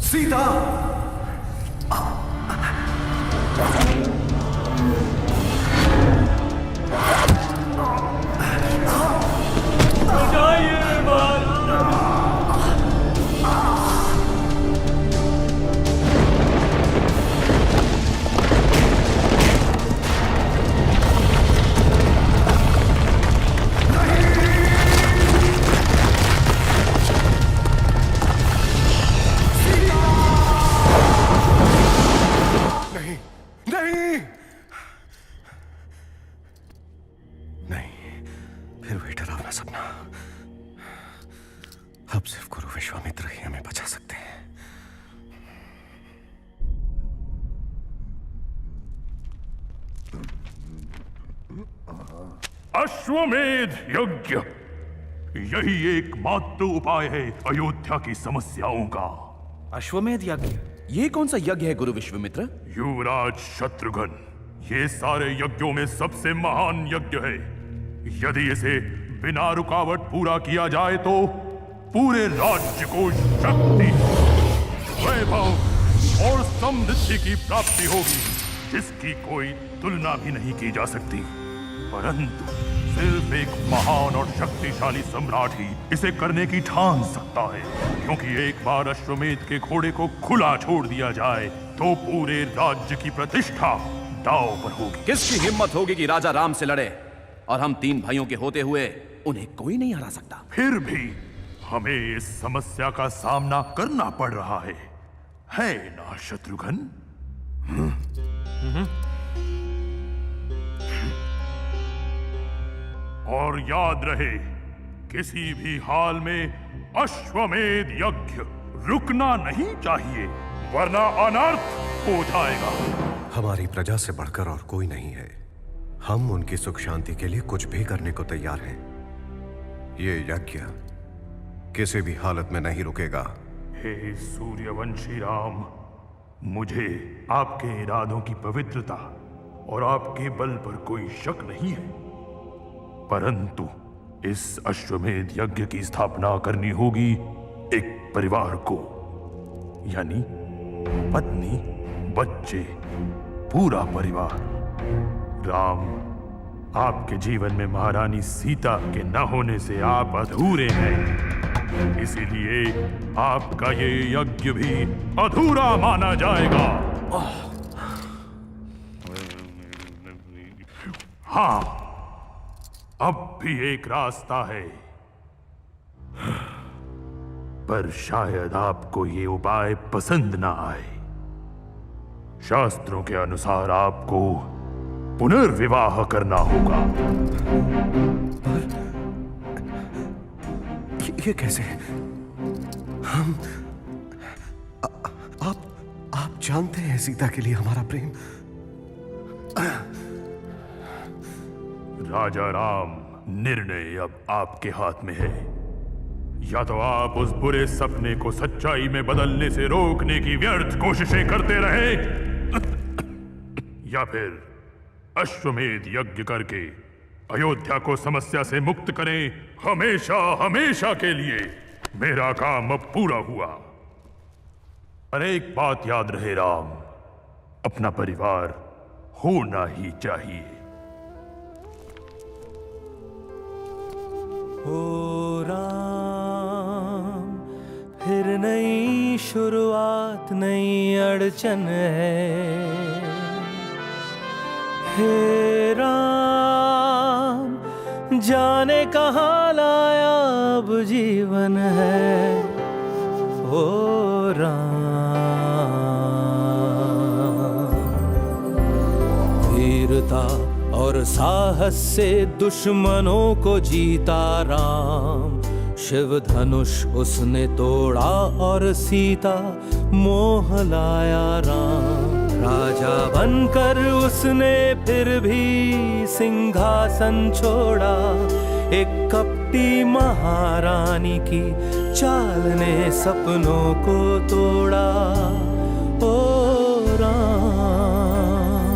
सीता! अब सिर्फ गुरु विश्वामित्र ही हमें बचा सकते हैं। अश्वमेध यज्ञ, यही एकमात्र उपाय है अयोध्या की समस्याओं का। अश्वमेध यज्ञ? ये कौन सा यज्ञ है गुरु विश्वामित्र? युवराज शत्रुघ्न, ये सारे यज्ञों में सबसे महान यज्ञ है। यदि इसे बिना रुकावट पूरा किया जाए तो पूरे राज्य को शक्ति, वैभव और समृद्धि की प्राप्ति होगी, जिसकी कोई तुलना भी नहीं की जा सकती। परंतु सिर्फ एक महान और शक्तिशाली सम्राट ही इसे करने की ठान सकता है, क्योंकि एक बार अश्वमेध के घोड़े को खुला छोड़ दिया जाए तो पूरे राज्य की प्रतिष्ठा दांव पर होगी। किसकी हिम्मत होगी कि राजा राम से लड़े? और हम 3 भाइयों के होते हुए उन्हें कोई नहीं हरा सकता। फिर भी हमें इस समस्या का सामना करना पड़ रहा है ना शत्रुघ्न? और याद रहे, किसी भी हाल में अश्वमेध यज्ञ रुकना नहीं चाहिए, वरना अनर्थ हो जाएगा। हमारी प्रजा से बढ़कर और कोई नहीं है। हम उनकी सुख शांति के लिए कुछ भी करने को तैयार हैं। ये यज्ञ किसी भी हालत में नहीं रुकेगा। हे सूर्यवंशी राम, मुझे आपके इरादों की पवित्रता और आपके बल पर कोई शक नहीं है, परंतु इस अश्वमेध यज्ञ की स्थापना करनी होगी एक परिवार को, यानी पत्नी, बच्चे, पूरा परिवार। राम, आपके जीवन में महारानी सीता के न होने से आप अधूरे हैं, इसीलिए आपका ये यज्ञ भी अधूरा माना जाएगा। हाँ, अब भी एक रास्ता है, पर शायद आपको ये उपाय पसंद ना आए। शास्त्रों के अनुसार आपको पुनर्विवाह करना होगा। ये कैसे? हम आप जानते हैं सीता के लिए हमारा प्रेम। राजा राम, निर्णय अब आपके हाथ में है। या तो आप उस बुरे सपने को सच्चाई में बदलने से रोकने की व्यर्थ कोशिशें करते रहे, या फिर अश्वमेध यज्ञ करके अयोध्या को समस्या से मुक्त करें, हमेशा हमेशा के लिए। मेरा काम अब पूरा हुआ। पर एक बात याद रहे राम, अपना परिवार होना ही चाहिए। ओ राम, फिर नई शुरुआत, नई अड़चन है। हे राम, जाने कहाँ लाया अब जीवन है। ओ राम, वीरता और साहस से दुश्मनों को जीता राम। शिव धनुष उसने तोड़ा और सीता मोह लाया राम। राजा बनकर उसने फिर भी सिंहासन छोड़ा। एक कपटी महारानी की चाल ने सपनों को तोड़ा। ओ राम,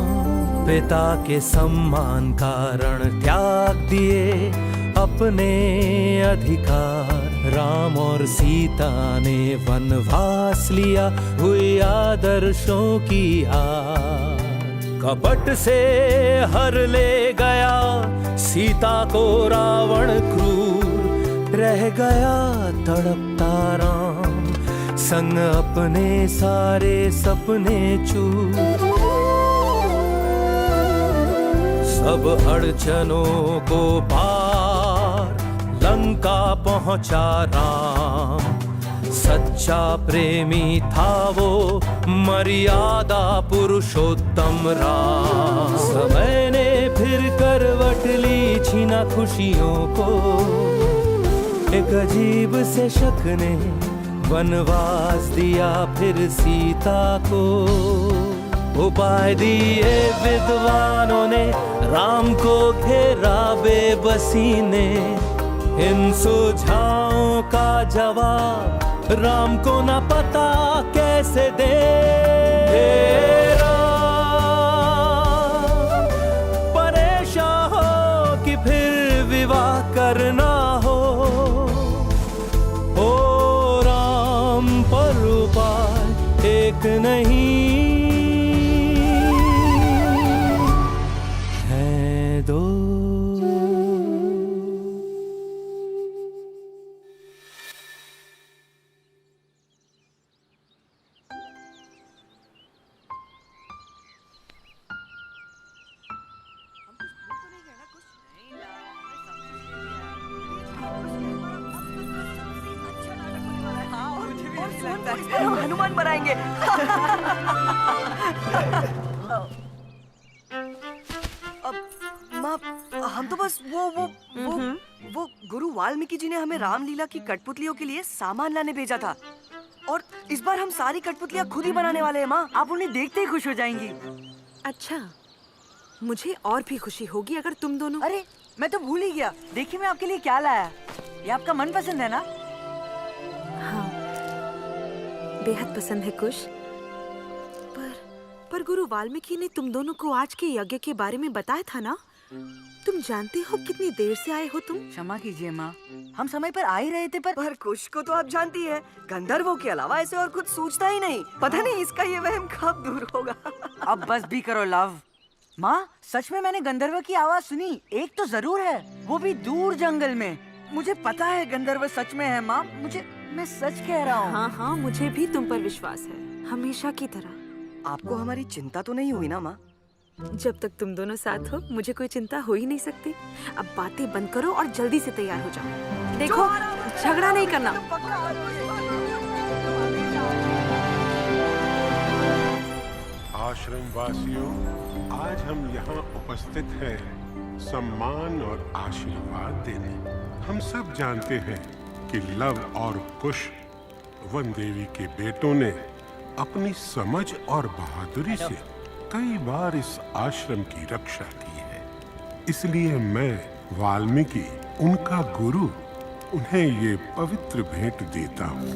पिता के सम्मान कारण त्याग दिए अपने अधिकार। राम और सीता ने वनवास लिया, हुई आदर्शों की हार। कपट से हर ले गया सीता को रावण क्रूर, रह गया तड़पता राम संग अपने सारे सपने चूर। सब अड़चनों को पार लंका पहुंचा राम, सच्चा प्रेमी था वो मर्यादा पुरुषोत्तम राम। समय ने फिर करवट ली छीना खुशियों को, एक अजीब से शक ने वनवास दिया फिर सीता को। उपाय दिए विद्वानों ने राम को घेरा बेबसी ने, इन सुझावों का जवाब राम को न पता कैसे दे। हे राम परेशान हो कि फिर विवाह करना हो, ओ राम पर उपाय एक नहीं है दो। हम हनुमान बनाएंगे। अब माँ, हम तो बस वो गुरु वाल्मीकि जी ने हमें रामलीला की कठपुतलियों के लिए सामान लाने भेजा था, और इस बार हम सारी कठपुतलियाँ खुद ही बनाने वाले हैं माँ। आप उन्हें देखते ही खुश हो जाएंगी। अच्छा, मुझे और भी खुशी होगी अगर तुम दोनों। अरे मैं तो भूल ही गया, देखिए मैं आपके लिए क्या लाया। ये आपका मनपसंद है ना? हाँ, बेहद पसंद है कुश। पर गुरु वाल्मीकि ने तुम दोनों को आज के यज्ञ के बारे में बताया था ना? तुम जानते हो कितनी देर से आए हो तुम? क्षमा कीजिए माँ, हम समय पर आ ही रहे थे, पर कुश को तो आप जानती हैं, गंधर्वों के अलावा ऐसे और कुछ सोचता ही नहीं। पता नहीं इसका ये वहम कब दूर होगा। अब बस भी करो लव। माँ, सच में मैंने गंधर्व की आवाज सुनी, एक तो जरूर है, वो भी दूर जंगल में। मुझे पता है गंधर्व सच में है माँ, मैं सच कह रहा हूँ। हाँ हाँ, मुझे भी तुम पर विश्वास है, हमेशा की तरह। आपको हमारी चिंता तो नहीं हुई ना माँ? जब तक तुम दोनों साथ हो मुझे कोई चिंता हो ही नहीं सकती। अब बातें बंद करो और जल्दी से तैयार हो जाओ। देखो, झगड़ा नहीं करना। आश्रम वासियों, आज हम यहाँ उपस्थित हैं सम्मान और आशीर्वाद देने। हम सब जानते हैं कि लव और कुश, वन देवी के बेटों ने अपनी समझ और बहादुरी से कई बार इस आश्रम की रक्षा की है। इसलिए मैं वाल्मीकि, उनका गुरु, उन्हें ये पवित्र भेंट देता हूँ।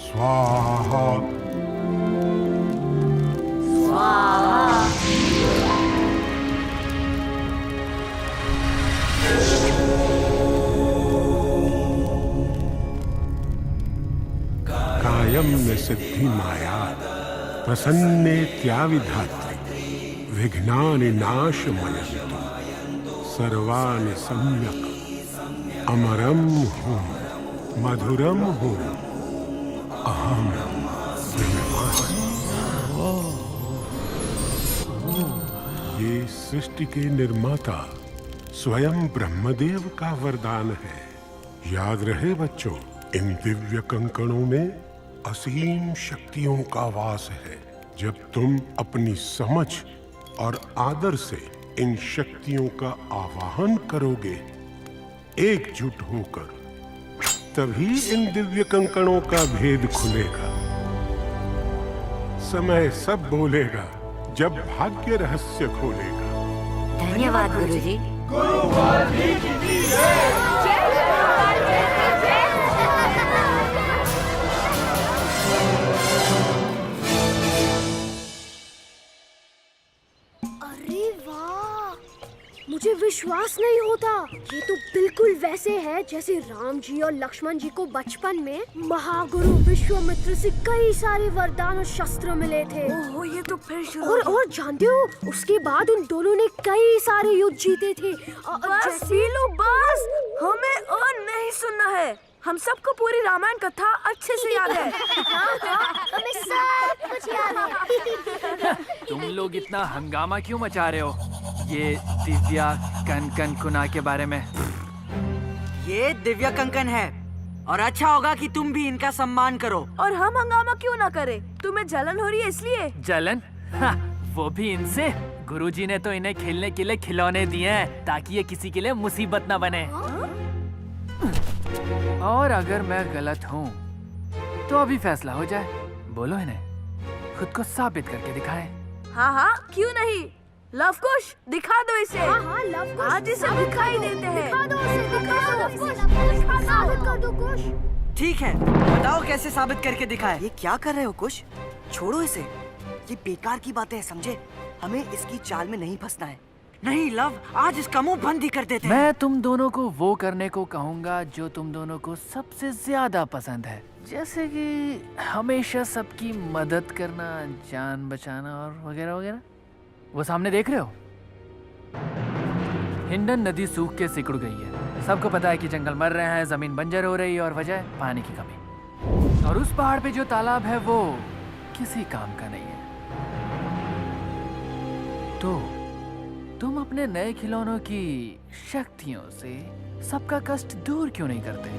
स्वाहा। कायम में सिद्धि माया, प्रसन्ने त्याविधात्री, विघ्नानि नाशमयन्तु, सर्वाणि सम्यक्, अमरम हूँ, मधुरम हूँ, अहम ब्रह्मास्मि। ये सृष्टि के निर्माता स्वयं ब्रह्मदेव का वरदान है। याद रहे बच्चों, इन दिव्य कंकणों में असीम शक्तियों का वास है। जब तुम अपनी समझ और आदर से इन शक्तियों का आवाहन करोगे एकजुट होकर, तभी इन दिव्य कंकणों का भेद खुलेगा। समय सब बोलेगा जब भाग्य रहस्य खोलेगा। धन्यवाद गुरुजी। मुझे विश्वास नहीं होता, ये तो बिल्कुल बिल्कुल वैसे है जैसे राम जी और लक्ष्मण जी को बचपन में महागुरु विश्वामित्र से कई सारे वरदान और शस्त्र मिले थे। ओह, ये तो फिर शुरू और जानते हो, उसके बाद उन दोनों ने कई सारे युद्ध जीते थे। बस पीलू, बस हमें और नहीं सुनना है। हम सबको पूरी रामायण कथा अच्छे से याद है। हमें सब कुछ याद है। तुम लोग इतना हंगामा क्यों मचा रहे हो ये दिव्या कंकन कुना के बारे में? ये दिव्या कंकन है और अच्छा होगा कि तुम भी इनका सम्मान करो। और हम हंगामा क्यों ना करें? तुम्हें जलन हो रही है इसलिए? जलन? वो भी इनसे? गुरुजी ने तो इन्हें खेलने के लिए खिलौने दिए हैं ताकि ये किसी के लिए मुसीबत न बने। और अगर मैं गलत हूँ तो अभी फैसला हो जाए। बोलो इन्हें खुद को साबित करके दिखाएं। हाँ हाँ, क्यों नहीं। लव कुश, दिखा दो इसे। हाँ, लव कुश, आज इसे दिखाई देते हैं। दिखा दो उसे, दिखा दो। साबित कर दो कुश। ठीक है, बताओ कैसे साबित करके दिखाए। ये क्या कर रहे हो कुश? छोड़ो इसे, ये बेकार की बातें हैं, समझे? हमें इसकी चाल में नहीं फंसना है। नहीं लव, आज इसका मुंह बंद ही कर देते हैं। मैं तुम दोनों को वो करने को कहूँगा जो तुम दोनों को सबसे ज्यादा पसंद है, जैसे कि हमेशा सबकी मदद करना, जान बचाना और वगैरह वगैरह। वो सामने देख रहे हो? हिंडन नदी सूख के सिकुड़ गई है। सबको पता है कि जंगल मर रहे हैं, जमीन बंजर हो रही है और वजह पानी की कमी। और उस पहाड़ पे जो तालाब है वो किसी काम का नहीं है। तो तुम अपने नए खिलौनों की शक्तियों से सबका कष्ट दूर क्यों नहीं करते?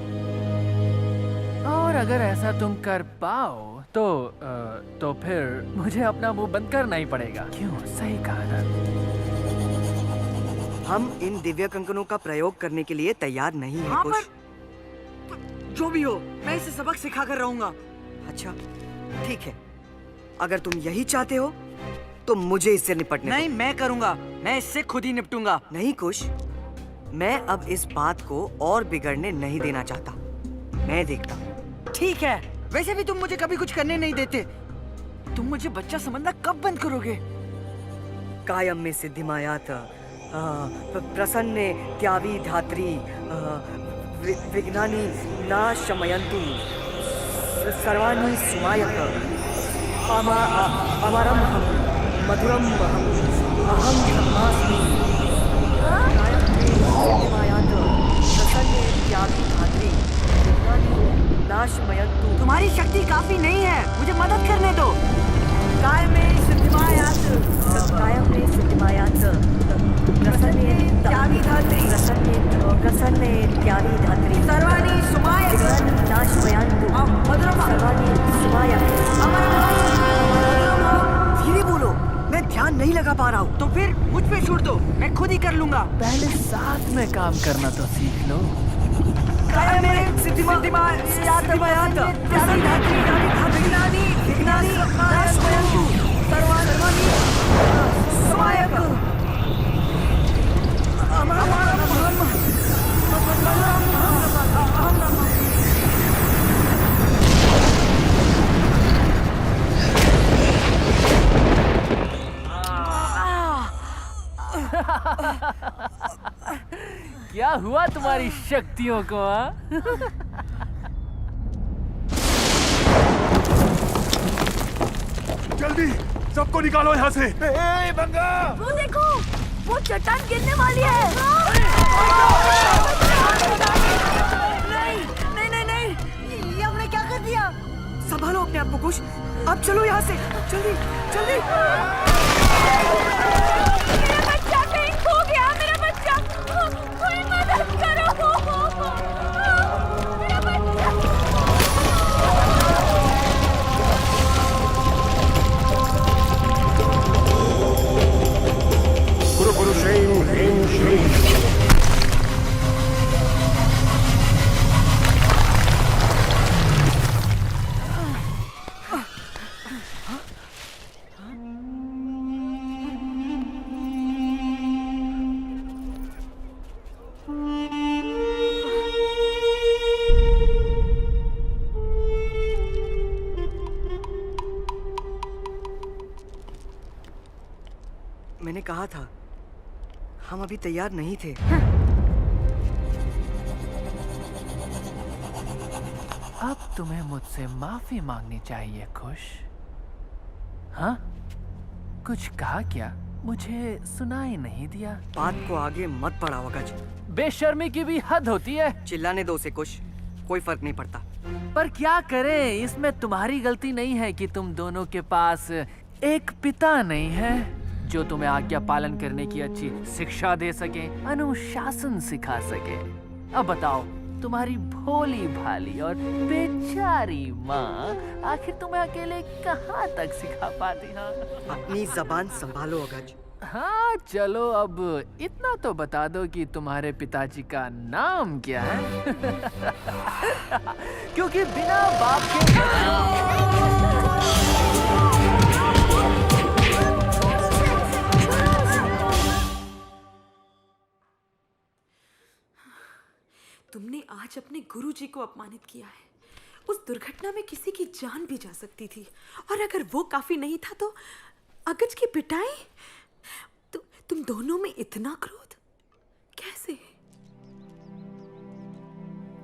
और अगर ऐसा तुम कर पाओ तो फिर मुझे अपना मुंह बंद करना ही पड़ेगा। क्यों? सही कहा ना? हम इन दिव्य कंकनों का प्रयोग करने के लिए तैयार नहीं है कुश। जो भी हो, मैं इसे सबक सिखा कर रहूंगा। अच्छा ठीक है, अगर तुम यही चाहते हो तो मुझे इससे निपटने नहीं, मैं करूंगा। मैं इससे खुद ही निपटूंगा। नहीं कुश, मैं अब इस बात को और बिगड़ने नहीं देना चाहता। मैं देखता हूँ। ठीक है, वैसे भी तुम मुझे कभी कुछ करने नहीं देते। तुम मुझे बच्चा समझना कब बंद करोगे? कायम में सिद्धिमायात, प्रसन्ने त्यावी धात्री, विघ्नानि नाशमयन्तु, सर्वाणि सुमायक, अमरम मधुरम अहम ब्रह्मास्मि। तुम्हारी शक्ति काफी नहीं है, मुझे मदद करने दो। कायम में सिद्धिमायात, कायम में सिद्धिमायात, प्रसन्ने त्यागी धात्री, प्रसन्ने त्यागी धात्री, सर्वाणि सुमायक, नाशमयन्तु, मधुरम सर्वाणि सुमायक, धीरे बोलो, मैं ध्यान नहीं लगा पा रहा हूँ। तो फिर मुझ पे छोड़ दो, मैं खुद ही कर लूंगा। पहले साथ में काम करना तो सीख लो। कायम में सिद्धिमायात, त्यागी धात्री, विघ्नानि नाशमयन्तु, सर्वाणि सुमायक, क्या हुआ तुम्हारी शक्तियों को? जल्दी सबको निकालो यहाँ से। वो देखो, वो चट्टान गिरने वाली है। नहीं, ये हमने क्या कर दिया? संभालो अपने आप को कुश, अब चलो यहाँ से, जल्दी जल्दी। मेरा बच्चा कहीं खो गया, मेरा बच्चा, कोई मदद करो, मेरा बच्चा। गुरु गुरु शैम ह्रीं श्रीं। मैंने कहा था, हम अभी तैयार नहीं थे। अब तुम्हें मुझसे माफी मांगनी चाहिए खुश। हाँ, कुछ कहा क्या? मुझे सुनाई नहीं दिया। बात को आगे मत बढ़ाओ अगज। बेशर्मी की भी हद होती है। चिल्लाने दो उसे कुछ, कोई फर्क नहीं पड़ता। पर क्या करें, इसमें तुम्हारी गलती नहीं है कि तुम दोनों के पास एक पिता नहीं है जो तुम्हें आज्ञा पालन करने की अच्छी शिक्षा दे सके, अनुशासन सिखा सके। अब बताओ, तुम्हारी भोली भाली और बेचारी माँ आखिर तुम्हें अकेले कहाँ तक सिखा पाती? हाँ, अपनी जबान संभालो अगज। हाँ चलो, अब इतना तो बता दो कि तुम्हारे पिताजी का नाम क्या है? क्योंकि बिना बाप के तुमने आज अपने गुरुजी को अपमानित किया है। उस दुर्घटना में किसी की जान भी जा सकती थी, और अगर वो काफी नहीं था तो अगज की पिटाई। तुम दोनों में इतना क्रोध कैसे?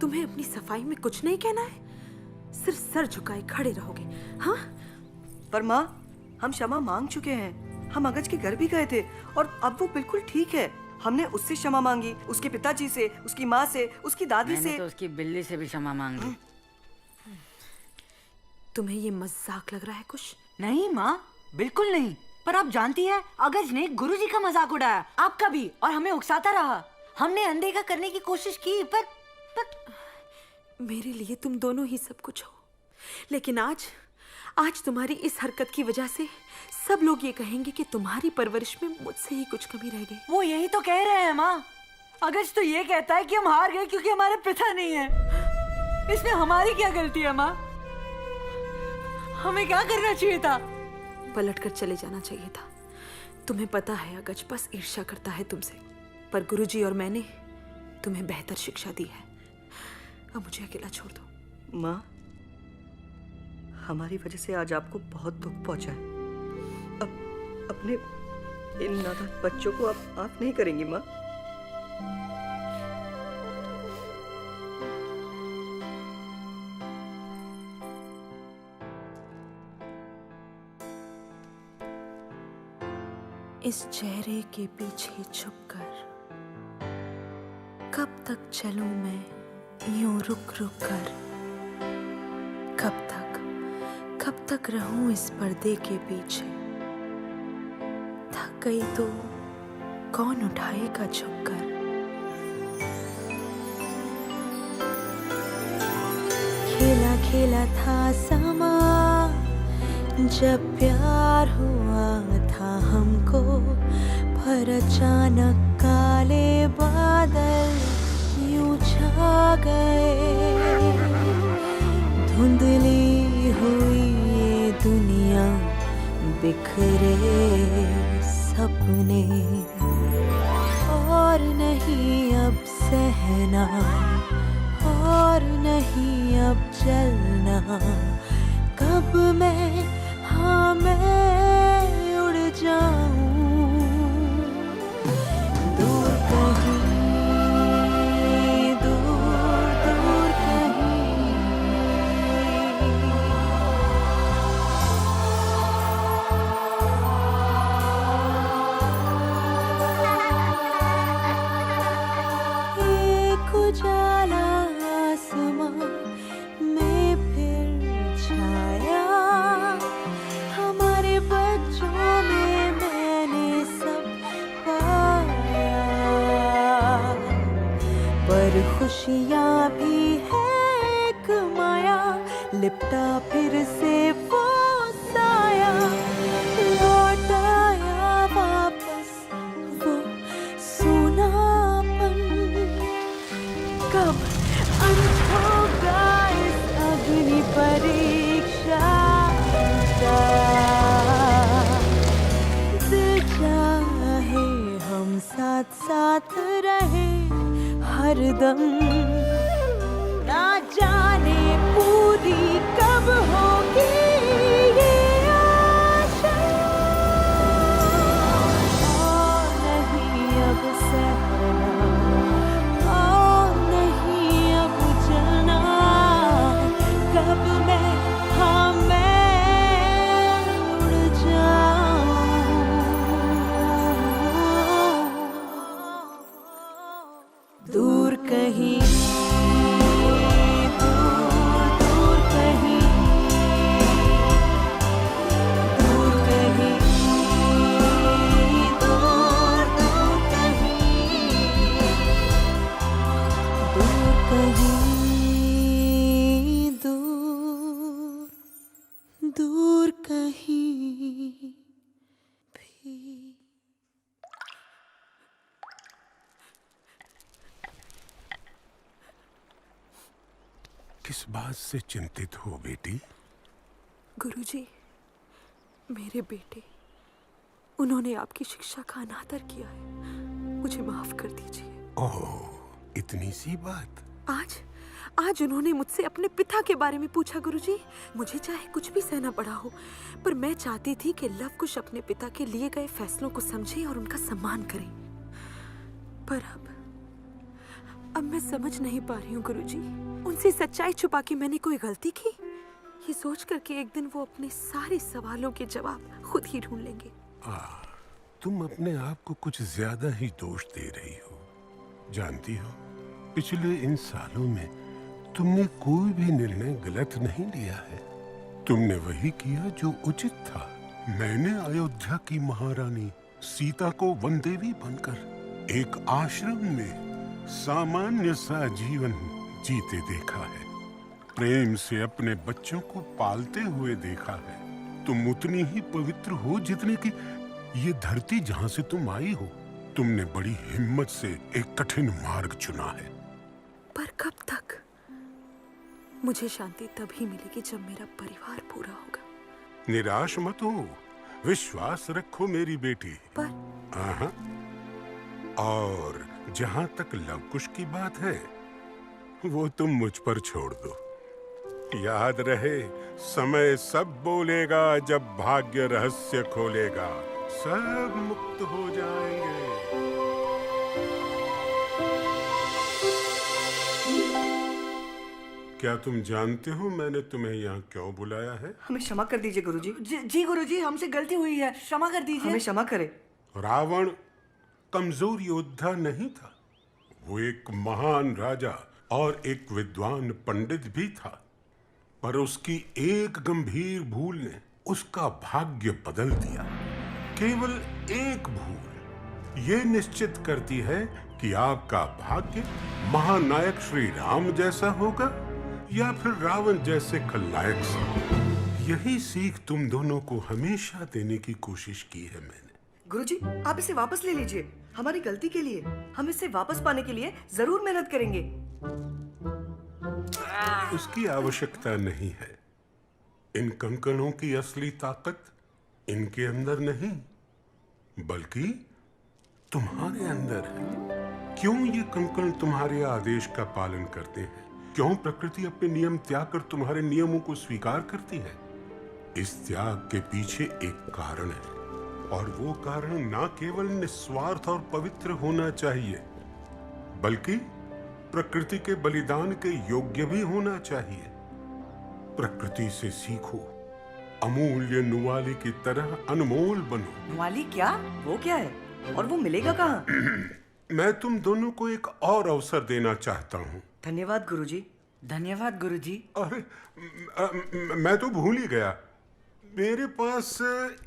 तुम्हें अपनी सफाई में कुछ नहीं कहना है, सिर्फ सर झुकाए खड़े रहोगे? हाँ, पर माँ, हम क्षमा मांग चुके हैं। हम अगज के घर भी गए थे और अब वो बिल्कुल ठीक है। हमने उससे क्षमा मांगी, उसके पिताजी से, उसकी माँ से, उसकी दादी से। तो उसकी बिल्ली से भी क्षमा मांगी। तुम्हें ये मजाक लग रहा है कुछ? नहीं माँ, बिल्कुल नहीं। पर आप जानती है, अगज ने गुरुजी का मजाक उड़ाया, आपका भी, और हमें उकसाता रहा। हमने अनदेखा करने की कोशिश की, पर मेरे लिए तुम दोनों ही सब कुछ हो, लेकिन आज तुम्हारी इस हरकत की वजह से सब लोग ये कहेंगे कि तुम्हारी परवरिश में मुझसे ही कुछ कमी रह गई। वो यही तो कह रहे हैं माँ। अगज तो ये कहता है कि हम हार गए क्योंकि हमारे पिता नहीं है। इसमें हमारी क्या गलती है माँ? हमें क्या करना चाहिए था? पलट कर चले जाना चाहिए था। तुम्हें पता है अगज बस ईर्ष्या करता है तुमसे, पर गुरुजी और मैंने तुम्हें बेहतर शिक्षा दी है। अब मुझे अकेला छोड़ दो। माँ, हमारी वजह से आज आपको बहुत दुख पहुंचा है। अब अपने इन नादान बच्चों को आप माफ नहीं करेंगी माँ? इस चेहरे के पीछे छुपकर कब तक चलूं मैं यूं रुक रुक कर? कब तक रहूं इस पर्दे के पीछे? थक गई तो कौन उठाएगा झुककर? खेला खेला था समा जब प्यार हुआ था हमको, पर अचानक काले बादल यूं छा गए। धुंधली हुई ये दुनिया, बिखरे सपने, और नहीं अब सहना, और नहीं अब चलना। कब मैं, हाँ मैं उड़ जाऊं दूर कहीं, दूर दूर कहीं। एक उजाला आसमां में फिर छाया, हमारे बच्चों में मैंने सब पाया। पर खुशियाँ भी है एक माया, लिपटा फिर से वो साया। लौट आया वापस वो सूनापन, कब अंत होगा इस अग्नि परीक्षा का? दिल चाहे हम साथ साथ रहे हरदम, ना जाने पूरी कब होगी ये आशा। और नहीं अब सहना, और नहीं अब चलना। कहीं दूर दूर कहीं भी। किस बात से चिंतित हो बेटी? गुरुजी, मेरे बेटे, उन्होंने आपकी शिक्षा का अनादर किया है, मुझे माफ कर दीजिए। ओह, इतनी सी बात? आज उन्होंने मुझसे अपने पिता के बारे में पूछा गुरुजी। मुझे चाहे कुछ भी सहना पड़ा हो, पर मैं चाहती थी कि लव कुश अपने पिता के लिए गए फैसलों को समझे और उनका सम्मान करे। पर अब मैं समझ नहीं पा रही हूँ गुरुजी, उनसे सच्चाई छुपा के मैंने कोई गलती की? ये सोच कर कि एक दिन वो अपने सारे सवालों के जवाब खुद ही ढूंढ लेंगे। तुम अपने आप को कुछ ज्यादा ही दोष दे रही हो। जानती हो, पिछले इन सालों में तुमने कोई भी निर्णय गलत नहीं लिया है। तुमने वही किया जो उचित था। मैंने अयोध्या की महारानी सीता को वन देवी बनकर एक आश्रम में सामान्य सा जीवन जीते देखा है। प्रेम से अपने बच्चों को पालते हुए देखा है। तुम उतनी ही पवित्र हो जितने की ये धरती जहाँ से तुम आई हो। तुमने बड़ी हिम्मत से एक कठिन मार्ग चुना है। पर कब तक? मुझे शांति तभी मिलेगी जब मेरा परिवार पूरा होगा। निराश मत हो, विश्वास रखो मेरी बेटी। पर और जहाँ तक लवकुश की बात है, वो तुम मुझ पर छोड़ दो। याद रहे, समय सब बोलेगा जब भाग्य रहस्य खोलेगा। सब मुक्त हो जाएंगे। क्या तुम जानते हो मैंने तुम्हें यहाँ क्यों बुलाया है? हमें क्षमा कर दीजिए गुरुजी। जी गुरुजी, हमसे गलती हुई है, क्षमा कर दीजिए। हमें क्षमा करें। रावण कमजोर योद्धा नहीं था। वो एक महान राजा और एक विद्वान पंडित भी था। पर उसकी एक गंभीर भूल ने उसका भाग्य बदल दिया। केवल एक भूल ये निश्चित करती है कि आपका भाग्य महानायक श्री राम जैसा होगा या फिर रावण जैसे खलनायक से। यही सीख तुम दोनों को हमेशा देने की कोशिश की है मैंने। गुरुजी, आप इसे वापस ले लीजिए। हमारी गलती के लिए हम इसे वापस पाने के लिए जरूर मेहनत करेंगे। उसकी आवश्यकता नहीं है। इन कंकणों की असली ताकत इनके अंदर नहीं, बल्कि तुम्हारे अंदर है। क्यों ये कंकण तुम्हारे आदेश का पालन करते हैं? क्यों प्रकृति अपने नियम त्याग कर तुम्हारे नियमों को स्वीकार करती है? इस त्याग के पीछे एक कारण है, और वो कारण ना केवल निस्वार्थ और पवित्र होना चाहिए, बल्कि प्रकृति के बलिदान के योग्य भी होना चाहिए। प्रकृति से सीखो, अमूल्य नुवाली की तरह अनमोल बनो। नुवाली क्या? वो क्या है और वो मिलेगा कहाँ? मैं तुम दोनों को एक और अवसर देना चाहता हूँ। धन्यवाद गुरुजी। धन्यवाद गुरुजी। अरे मैं तो भूल ही गया। मेरे पास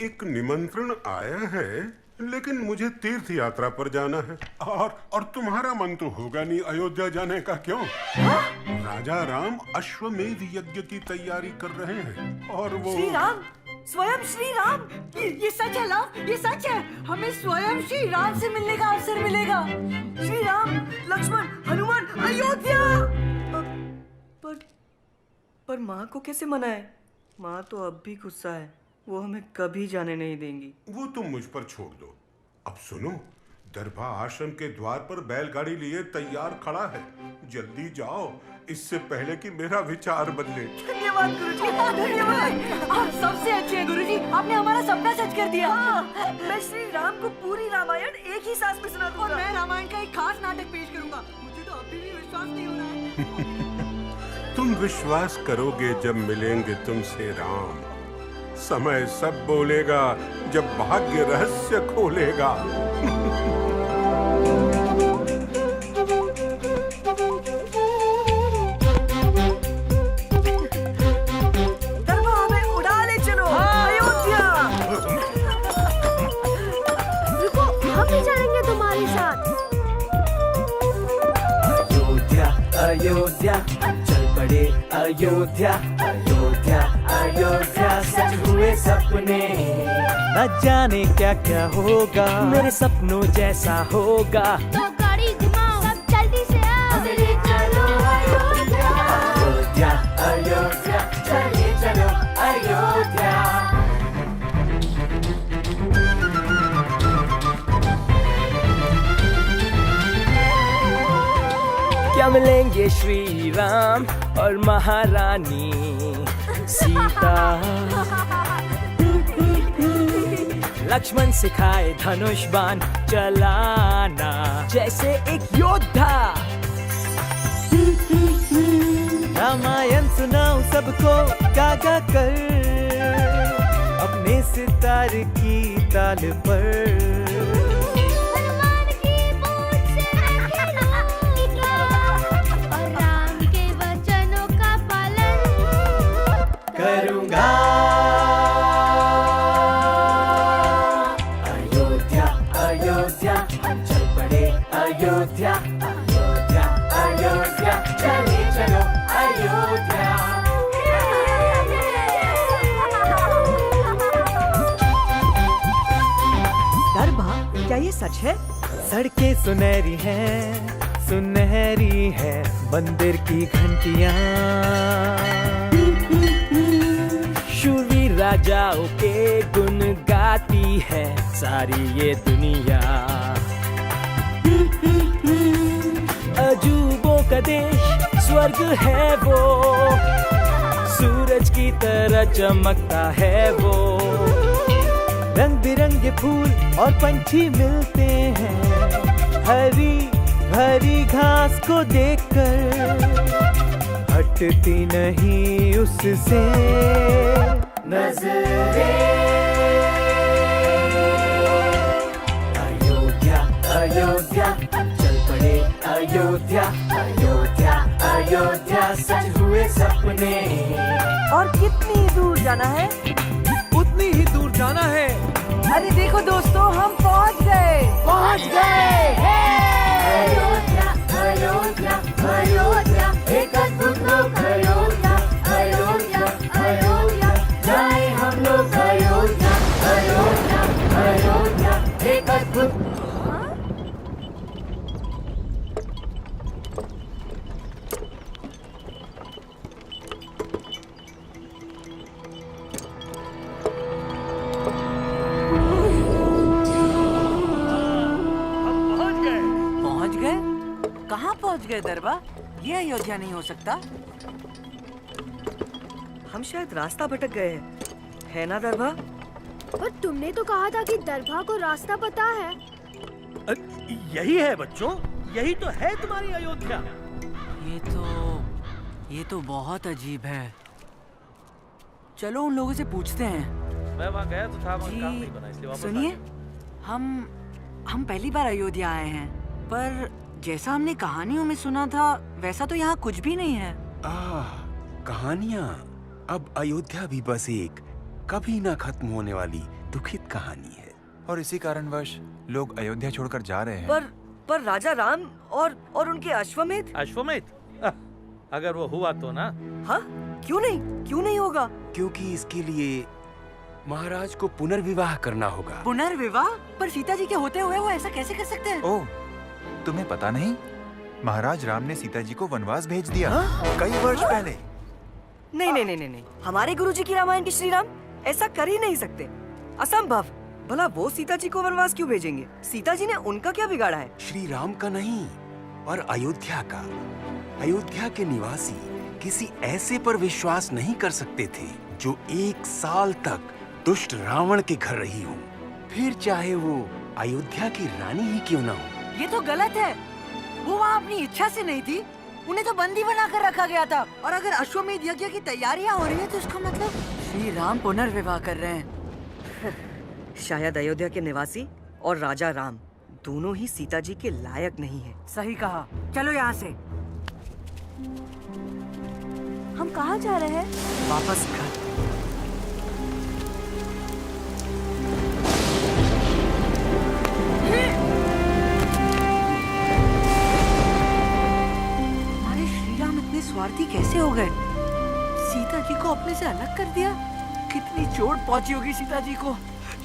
एक निमंत्रण आया है, लेकिन मुझे तीर्थ यात्रा पर जाना है। और तुम्हारा मन तो होगा नहीं अयोध्या जाने का, क्यों? राजा राम अश्वमेध यज्ञ की तैयारी कर रहे हैं, और वो श्री राम, स्वयं श्री राम। ये सच है लव, ये सच है। हमें स्वयं श्री राम से मिलने का अवसर मिलेगा। श्री राम, लक्ष्मण, हनुमान, अयोध्या। पर माँ को कैसे मनाए? माँ तो अब भी गुस्सा है। वो हमें कभी जाने नहीं देंगी। वो तुम मुझ पर छोड़ दो। अब सुनो, दरभा आश्रम के द्वार पर बैलगाड़ी लिए तैयार खड़ा है। जल्दी जाओ, इससे पहले कि मेरा विचार बदले। धन्यवाद गुरुजी, धन्यवाद। आप सबसे अच्छे हैं गुरुजी, आपने हमारा सपना सच कर दिया। मैं श्री राम को पूरी रामायण एक ही सांस में सुना दूंगा। और मैं रामायण का एक खास नाटक पेश करूंगा। मुझे तो अभी भी विश्वास नहीं हो रहा है। तुम विश्वास करोगे जब मिलेंगे तुमसे राम। समय सब बोलेगा जब भाग्य रहस्य खोलेगा। दरबा हमें उड़ा ले चलो। अयोध्या। रुको, हम भी चलेंगे तुम्हारे साथ। अयोध्या अयोध्या चल पड़े अयोध्या अयोध्या अयोध्या सच हुए सपने न जाने क्या क्या होगा मेरे सपनों जैसा होगा तो गाड़ी घुमाओ सब जल्दी से आओ चलो अयोध्या अयोध्या अयोध्या चले चलो अयोध्या क्या मिलेंगे श्री राम और महारानी सीता लक्ष्मण सिखाए धनुष बाण चलाना जैसे एक योद्धा रामायण सुनाऊं सबको गा गा कर अपने सितार की ताल पर हनुमान की पूंछ से मैं खेलूंगा और राम के वचनों का पालन करूंगा अयोध्या अयोध्या चल पड़े अयोध्या अयोध्या अयोध्या चले चलो अयोध्या दरबा क्या ये सच है? सड़कें सुनहरी हैं सुनहरी है मंदिर की घंटियां शूरवीर राजाओं के गुण गाती है सारी ये दुनिया अजूबों का देश स्वर्ग है वो सूरज की तरह चमकता है वो रंग बिरंगे फूल और पंछी मिलते हैं हरी हरी घास को देखकर हटती नहीं उससे नजरें अयोध्या अयोध्या चल पड़े अयोध्या अयोध्या अयोध्या सच हुए सपने और कितनी दूर जाना है? उतनी ही दूर जाना है अरे देखो दोस्तों, हम पहुंच गए। अयोध्या अयोध्या अयोध्या एक अद्भुत लोक अयोध्या अयोध्या अयोध्या जाए हम लोग अयोध्या अयोध्या अयोध्या एक अद्भुत कहाँ पहुँच गए दरबा? ये अयोध्या नहीं हो सकता। हम शायद रास्ता भटक गए हैं, है ना दरबा? और तुमने तो कहा था कि दरभा को रास्ता पता है। यही है बच्चों, यही तो है तुम्हारी अयोध्या। ये तो बहुत अजीब है। चलो उन लोगों से पूछते हैं। मैं वहाँ गया तो था, वहाँ काम नहीं बना, इसलिए वापस सुनिए, हम पहली बार अयोध्या आए हैं, पर जैसा हमने कहानियों में सुना था वैसा तो यहाँ कुछ भी नहीं है। कहानियाँ? अब अयोध्या भी बस एक कभी ना खत्म होने वाली दुखित कहानी है। और इसी कारणवश लोग अयोध्या छोड़कर जा रहे हैं। पर राजा राम और उनके अश्वमेध? अगर वो हुआ तो ना। हाँ, क्यों नहीं होगा? क्योंकि इसके लिए महाराज को पुनर्विवाह करना होगा। पुनर्विवाह? पर सीता जी के होते हुए वो ऐसा कैसे कर सकते हैं? ओह, तुम्हें पता नहीं? महाराज राम ने सीता जी को वनवास भेज दिया कई वर्ष पहले। नहीं, हमारे गुरुजी की रामायण के श्री राम ऐसा कर ही नहीं सकते, असंभव। भला वो सीता जी को वनवास क्यों भेजेंगे? सीता जी ने उनका क्या बिगाड़ा है? श्री राम का नहीं, और अयोध्या का। अयोध्या के निवासी किसी ऐसे पर विश्वास नहीं कर सकते थे जो 1 साल तक दुष्ट रावण के घर रही हो, फिर चाहे वो अयोध्या की रानी ही क्यों ना हो। ये तो गलत है। वो वहाँ अपनी इच्छा से नहीं थी, उन्हें तो बंदी बनाकर रखा गया था। और अगर अश्वमेध यज्ञ की तैयारियां हो रही है तो इसका मतलब श्री राम पुनर्विवाह कर रहे हैं। शायद अयोध्या के निवासी और राजा राम दोनों ही सीता जी के लायक नहीं है। सही कहा। चलो यहाँ से। हम कहाँ जा रहे हैं? वापस घर। स्वार्थी कैसे हो गए? सीता जी को अपने से अलग कर दिया। कितनी चोट पहुंची होगी सीता जी को।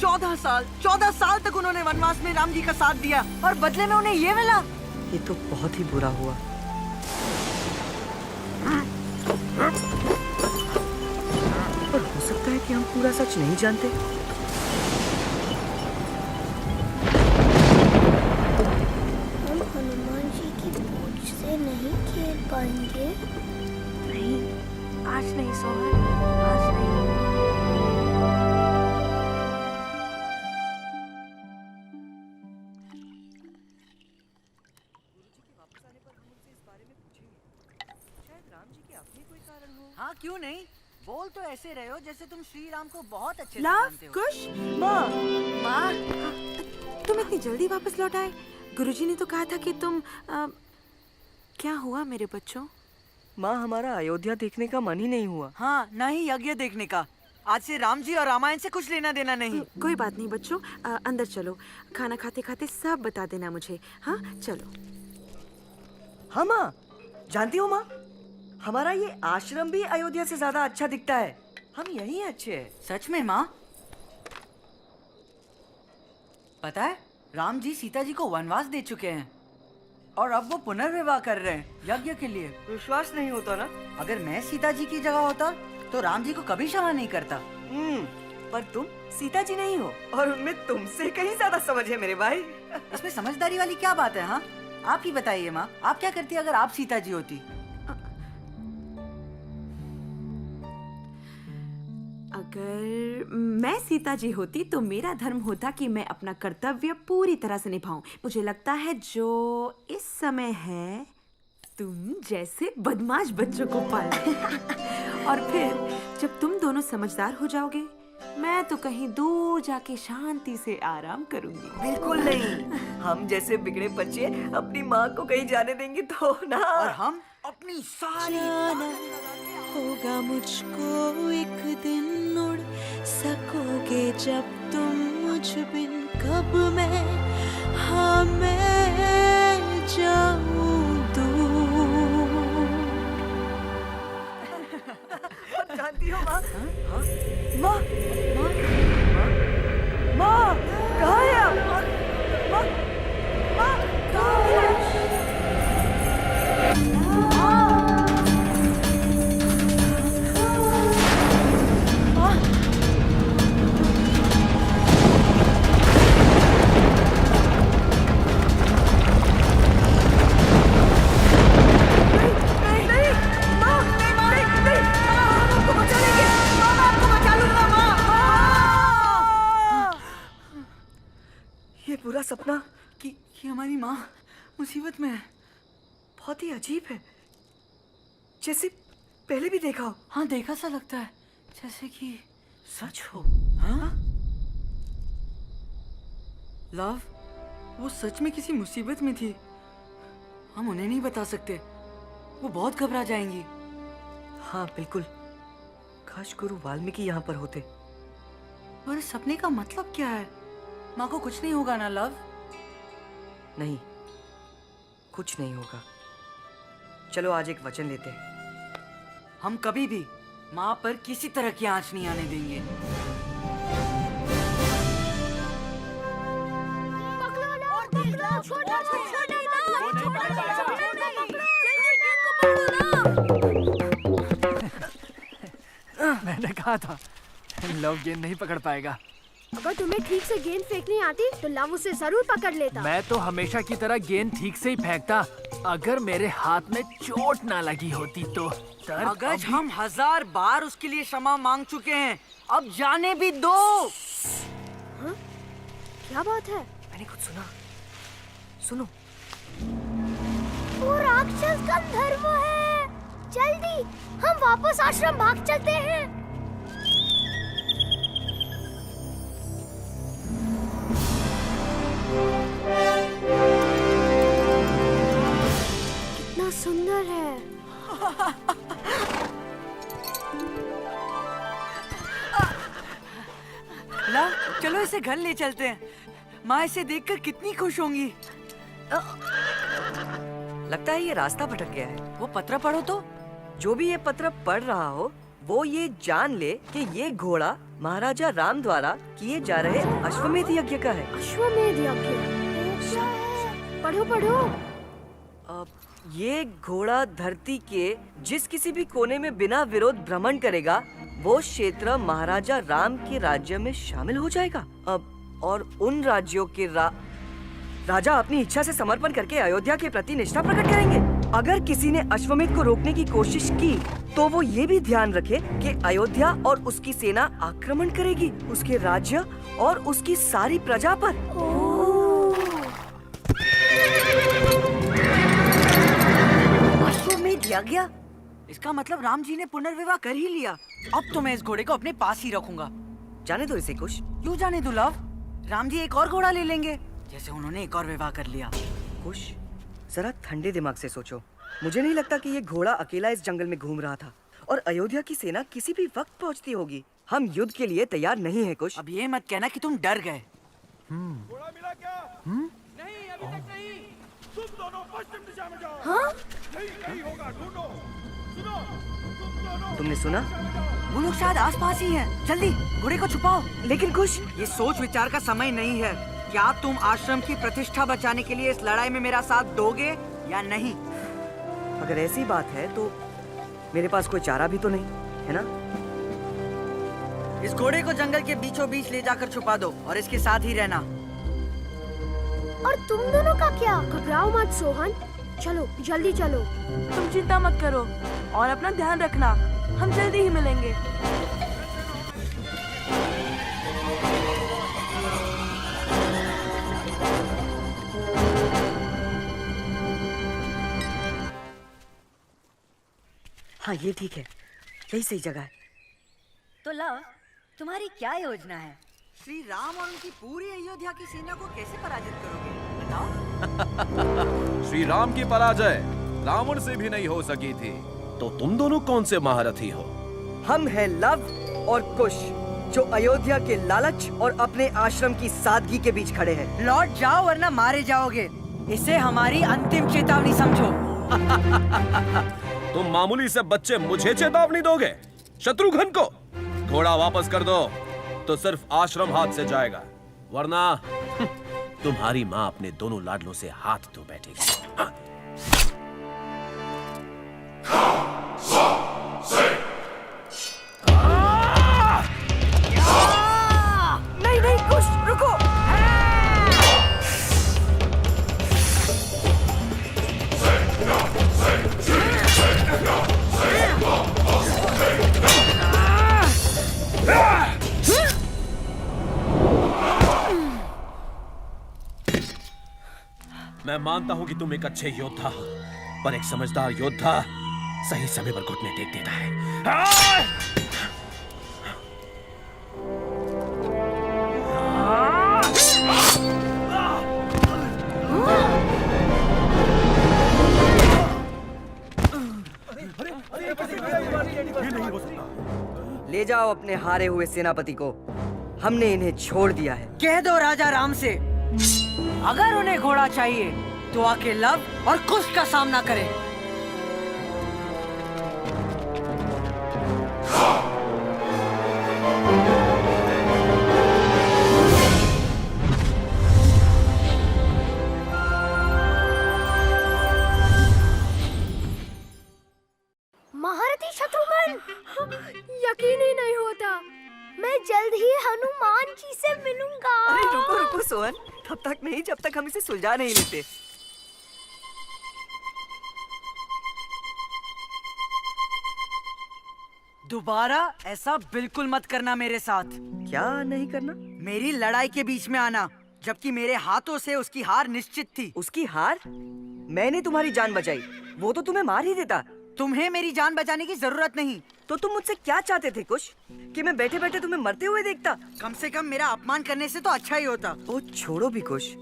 14 साल तक उन्होंने वनवास में राम जी का साथ दिया और बदले में उन्हें ये मिला। ये तो बहुत ही बुरा हुआ। पर हो सकता है कि हम पूरा सच नहीं जानते। हम हनुमान जी की पूंछ से नहीं खेल पाएंगे। नहीं, आज नहीं सोहन, आज नहीं। हाँ क्यों नहीं? बोल तो ऐसे रहे हो जैसे तुम श्री राम को बहुत अच्छे से लव, जानते हो। कुश, माँ, तुम इतनी जल्दी वापस लौट आए? गुरुजी ने तो कहा था कि तुम क्या हुआ मेरे बच्चों? माँ हमारा अयोध्या देखने का मन ही नहीं हुआ। हाँ, ना ही यज्ञ देखने का। आज से राम जी और रामायण से कुछ लेना देना नहीं। कोई बात नहीं बच्चों, अंदर चलो। खाना खाते खाते सब बता देना मुझे। हाँ चलो। हाँ माँ, जानती हो माँ, हमारा ये आश्रम भी अयोध्या से ज्यादा अच्छा दिखता है। हम यहीं अच्छे हैं। सच में माँ? पता है, राम जी सीता जी को वनवास दे चुके हैं और अब वो पुनर्विवाह कर रहे हैं यज्ञ के लिए। विश्वास नहीं होता ना? अगर मैं सीता जी की जगह होता तो राम जी को कभी क्षमा नहीं करता। पर तुम सीता जी नहीं हो और उनमें तुमसे कहीं ज्यादा समझ है मेरे भाई। इसमें समझदारी वाली क्या बात है? हाँ, आप ही बताइए माँ, आप क्या करती अगर आप सीता जी होती? अगर मैं सीता जी होती तो मेरा धर्म होता कि मैं अपना कर्तव्य पूरी तरह से निभाऊं। मुझे लगता है जो इस समय है तुम जैसे बदमाश बच्चों को पालना। और फिर जब तुम दोनों समझदार हो जाओगे, मैं तो कहीं दूर जाके शांति से आराम करूंगी। बिल्कुल नहीं। हम जैसे बिगड़े बच्चे अपनी माँ को कहीं जाने देंगे तो ना। और हम अपनी सारी होगा मुझको एक दिन, उड़ सकोगे जब तुम मुझ बिन। कब मैं, हाँ मैं जाऊं दूर। जानती हो माँ? माँ, माँ, कहाँ है आप? माँ, माँ, कहाँ है? पूरा सपना कि हमारी माँ मुसीबत में है बहुत ही अजीब है, जैसे पहले भी देखा हो। हाँ, देखा सा लगता है, जैसे कि सच हो। हाँ? लव, वो सच में किसी मुसीबत में थी। हम उन्हें नहीं बता सकते, वो बहुत घबरा जाएंगी। हाँ बिल्कुल, काश गुरु वाल्मीकि यहाँ पर होते। और इस सपने का मतलब क्या है? माँ को कुछ नहीं होगा ना लव? नहीं, कुछ नहीं होगा। चलो आज एक वचन लेते हैं, हम कभी भी माँ पर किसी तरह की आंच नहीं आने देंगे। मैंने कहा था लव गेंद नहीं पकड़ पाएगा। अगर तुम्हें ठीक से गेंद फेंकनी आती तो लव उसे जरूर पकड़ लेता। मैं तो हमेशा की तरह गेंद ठीक से ही फेंकता, अगर मेरे हाथ में चोट ना लगी होती तो। अगज, हम 1000 बार उसके लिए क्षमा मांग चुके हैं, अब जाने भी दो। हाँ? क्या बात है? मैंने कुछ सुना, सुनो। वो राक्षस गंधर्व है। जल्दी हम वापस आश्रम भाग चलते हैं। कितना सुंदर है। ला, चलो इसे घर ले चलते हैं। माँ इसे देखकर कितनी खुश होंगी। लगता है ये रास्ता भटक गया है। वो पत्र पढ़ो तो। जो भी ये पत्र पढ़ रहा हो वो ये जान ले कि ये घोड़ा महाराजा राम द्वारा किए जा रहे अश्वमेध यज्ञ का है। अश्वमेध यज्ञ। पढ़ो पढ़ो। ये घोड़ा धरती के जिस किसी भी कोने में बिना विरोध भ्रमण करेगा वो क्षेत्र महाराजा राम के राज्य में शामिल हो जाएगा। और उन राज्यों के राजा अपनी इच्छा से समर्पण करके अयोध्या के प्रति निष्ठा प्रकट करेंगे। अगर किसी ने अश्वमेध को रोकने की कोशिश की तो वो ये भी ध्यान रखे कि अयोध्या और उसकी सेना आक्रमण करेगी उसके राज्य और उसकी सारी प्रजा पर। अश्वमेध यज्ञ, इसका मतलब राम जी ने पुनर्विवाह कर ही लिया। अब तो मैं इस घोड़े को अपने पास ही रखूंगा। जाने दो इसे कुश। क्यों जाने दो लव? राम जी एक और घोड़ा ले लेंगे जैसे उन्होंने एक और विवाह कर लिया। कुश, जरा ठंडे दिमाग से सोचो। मुझे नहीं लगता कि ये घोड़ा अकेला इस जंगल में घूम रहा था और अयोध्या की सेना किसी भी वक्त पहुंचती होगी। हम युद्ध के लिए तैयार नहीं है कुश। अब ये मत कहना कि तुम डर गए। घोड़ा मिला क्या? नहीं, अभी तक नहीं। तुम दोनों पश्चिम दिशा में जाओ। हाँ? नहीं होगा, ढूंढो। सुनो, तुम दोनों। तुमने सुना? वो लोग शायद आसपास ही हैं। जल्दी घोड़े को छुपाओ। लेकिन कुश, ये सोच विचार का समय नहीं है। क्या तुम आश्रम की प्रतिष्ठा बचाने के लिए इस लड़ाई में मेरा साथ दोगे या नहीं? अगर ऐसी बात है तो मेरे पास कोई चारा भी तो नहीं है ना? इस घोड़े को जंगल के बीचों बीच ले जाकर छुपा दो और इसके साथ ही रहना। और तुम दोनों का क्या? घबराओ मत सोहन, चलो जल्दी चलो। तुम चिंता मत करो और अपना ध्यान रखना। हम जल्दी ही मिलेंगे। हाँ, ये ठीक है, यही सही जगह है। तो लव, तुम्हारी क्या योजना है? श्री राम और उनकी पूरी अयोध्या की सेना को कैसे पराजित करोगे बताओ? श्री राम की पराजय रावण से भी नहीं हो सकी थी, तो तुम दोनों कौन से महारथी हो? हम हैं लव और कुश, जो अयोध्या के लालच और अपने आश्रम की सादगी के बीच खड़े हैं। लौट जाओ वरना मारे जाओगे। इसे हमारी अंतिम चेतावनी समझो। तुम मामूली से बच्चे मुझे चेतावनी दोगे? शत्रुघ्न को घोड़ा वापस कर दो तो सिर्फ आश्रम हाथ से जाएगा, वरना तुम्हारी माँ अपने दोनों लाडलों से हाथ धो बैठेगी। नहीं नहीं कुश, रुको। मैं मानता हूं कि तुम एक अच्छे योद्धा हो, पर एक समझदार योद्धा सही समय पर घुटने टेक देता है। ले जाओ अपने हारे हुए सेनापति को, हमने इन्हें छोड़ दिया है। कह दो राजा राम से, अगर उन्हें घोड़ा चाहिए तो आके लव और कुश का सामना करें। महारथी शत्रुघ्न, यकीन ही नहीं होता, मैं जल्द ही हनुमान जी से मिलूंगा। अरे रुको रुको सोहन, तब तक नहीं जब तक हम इसे सुलझा नहीं लेते। दोबारा ऐसा बिल्कुल मत करना मेरे साथ। क्या नहीं करना? मेरी लड़ाई के बीच में आना, जबकि मेरे हाथों से उसकी हार निश्चित थी। उसकी हार? मैंने तुम्हारी जान बचाई, वो तो तुम्हें मार ही देता। तुम्हें मेरी जान बचाने की जरूरत नहीं। तो तुम मुझसे क्या चाहते थे कुश? कि मैं बैठे बैठे तुम्हें मरते हुए देखता? कम से कम मेरा अपमान करने से तो अच्छा ही होता। ओ छोड़ो भी कुश,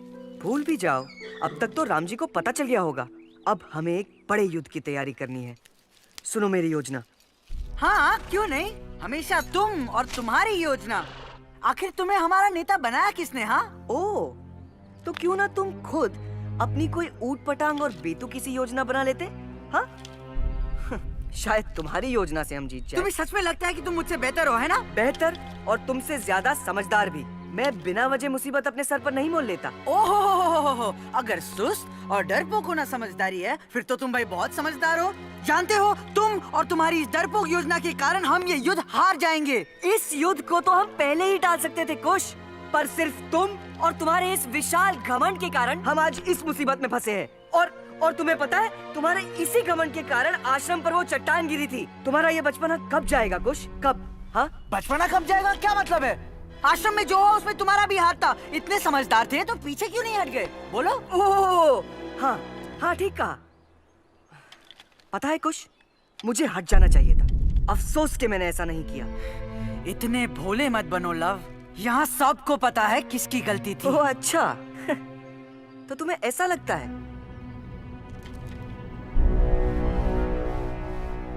भूल भी जाओ। अब तक तो राम जी को पता चल गया होगा। अब हमें एक बड़े युद्ध की तैयारी करनी है। सुनो मेरी योजना। हाँ क्यों नहीं, हमेशा तुम और तुम्हारी योजना। आखिर तुम्हें हमारा नेता बनाया किसने? हाँ ओ, तो क्यों ना तुम खुद अपनी कोई ऊट पटांग और बेतुकी सी योजना बना लेते? हाँ शायद तुम्हारी योजना से हम जीत जाए। तुम्हें सच में लगता है कि तुम मुझसे बेहतर हो, है ना? बेहतर और तुमसे ज्यादा समझदार भी। मैं बिना वजह मुसीबत अपने सर पर नहीं मोल लेता। ओहो, अगर सुस्त और डरपोक होना समझदारी है, फिर तो तुम भाई बहुत समझदार हो। जानते हो, तुम और तुम्हारी इस डरपोक योजना के कारण हम ये युद्ध हार जाएंगे। इस युद्ध को तो हम पहले ही टाल सकते थे कुश, पर सिर्फ तुम और तुम्हारे इस विशाल घमंड के कारण हम आज इस मुसीबत में फंसे हैं। और तुम्हें पता है, तुम्हारे इसी घमंड के कारण आश्रम पर वो चट्टान गिरी थी। तुम्हारा ये बचपना कब जाएगा कुश, कब? हाँ, बचपना कब जाएगा? क्या मतलब है? आश्रम में जो हो उसमें तुम्हारा भी हाथ था। इतने समझदार थे तो पीछे क्यों नहीं हट गए? बोलो। ओह, हाँ हाँ, ठीक कहा। पता है कुश, मुझे हट जाना चाहिए था। अफसोस कि मैंने ऐसा नहीं किया। इतने भोले मत बनो लव, यहाँ सबको पता है किसकी गलती थी। ओह अच्छा, तो तुम्हें ऐसा लगता है?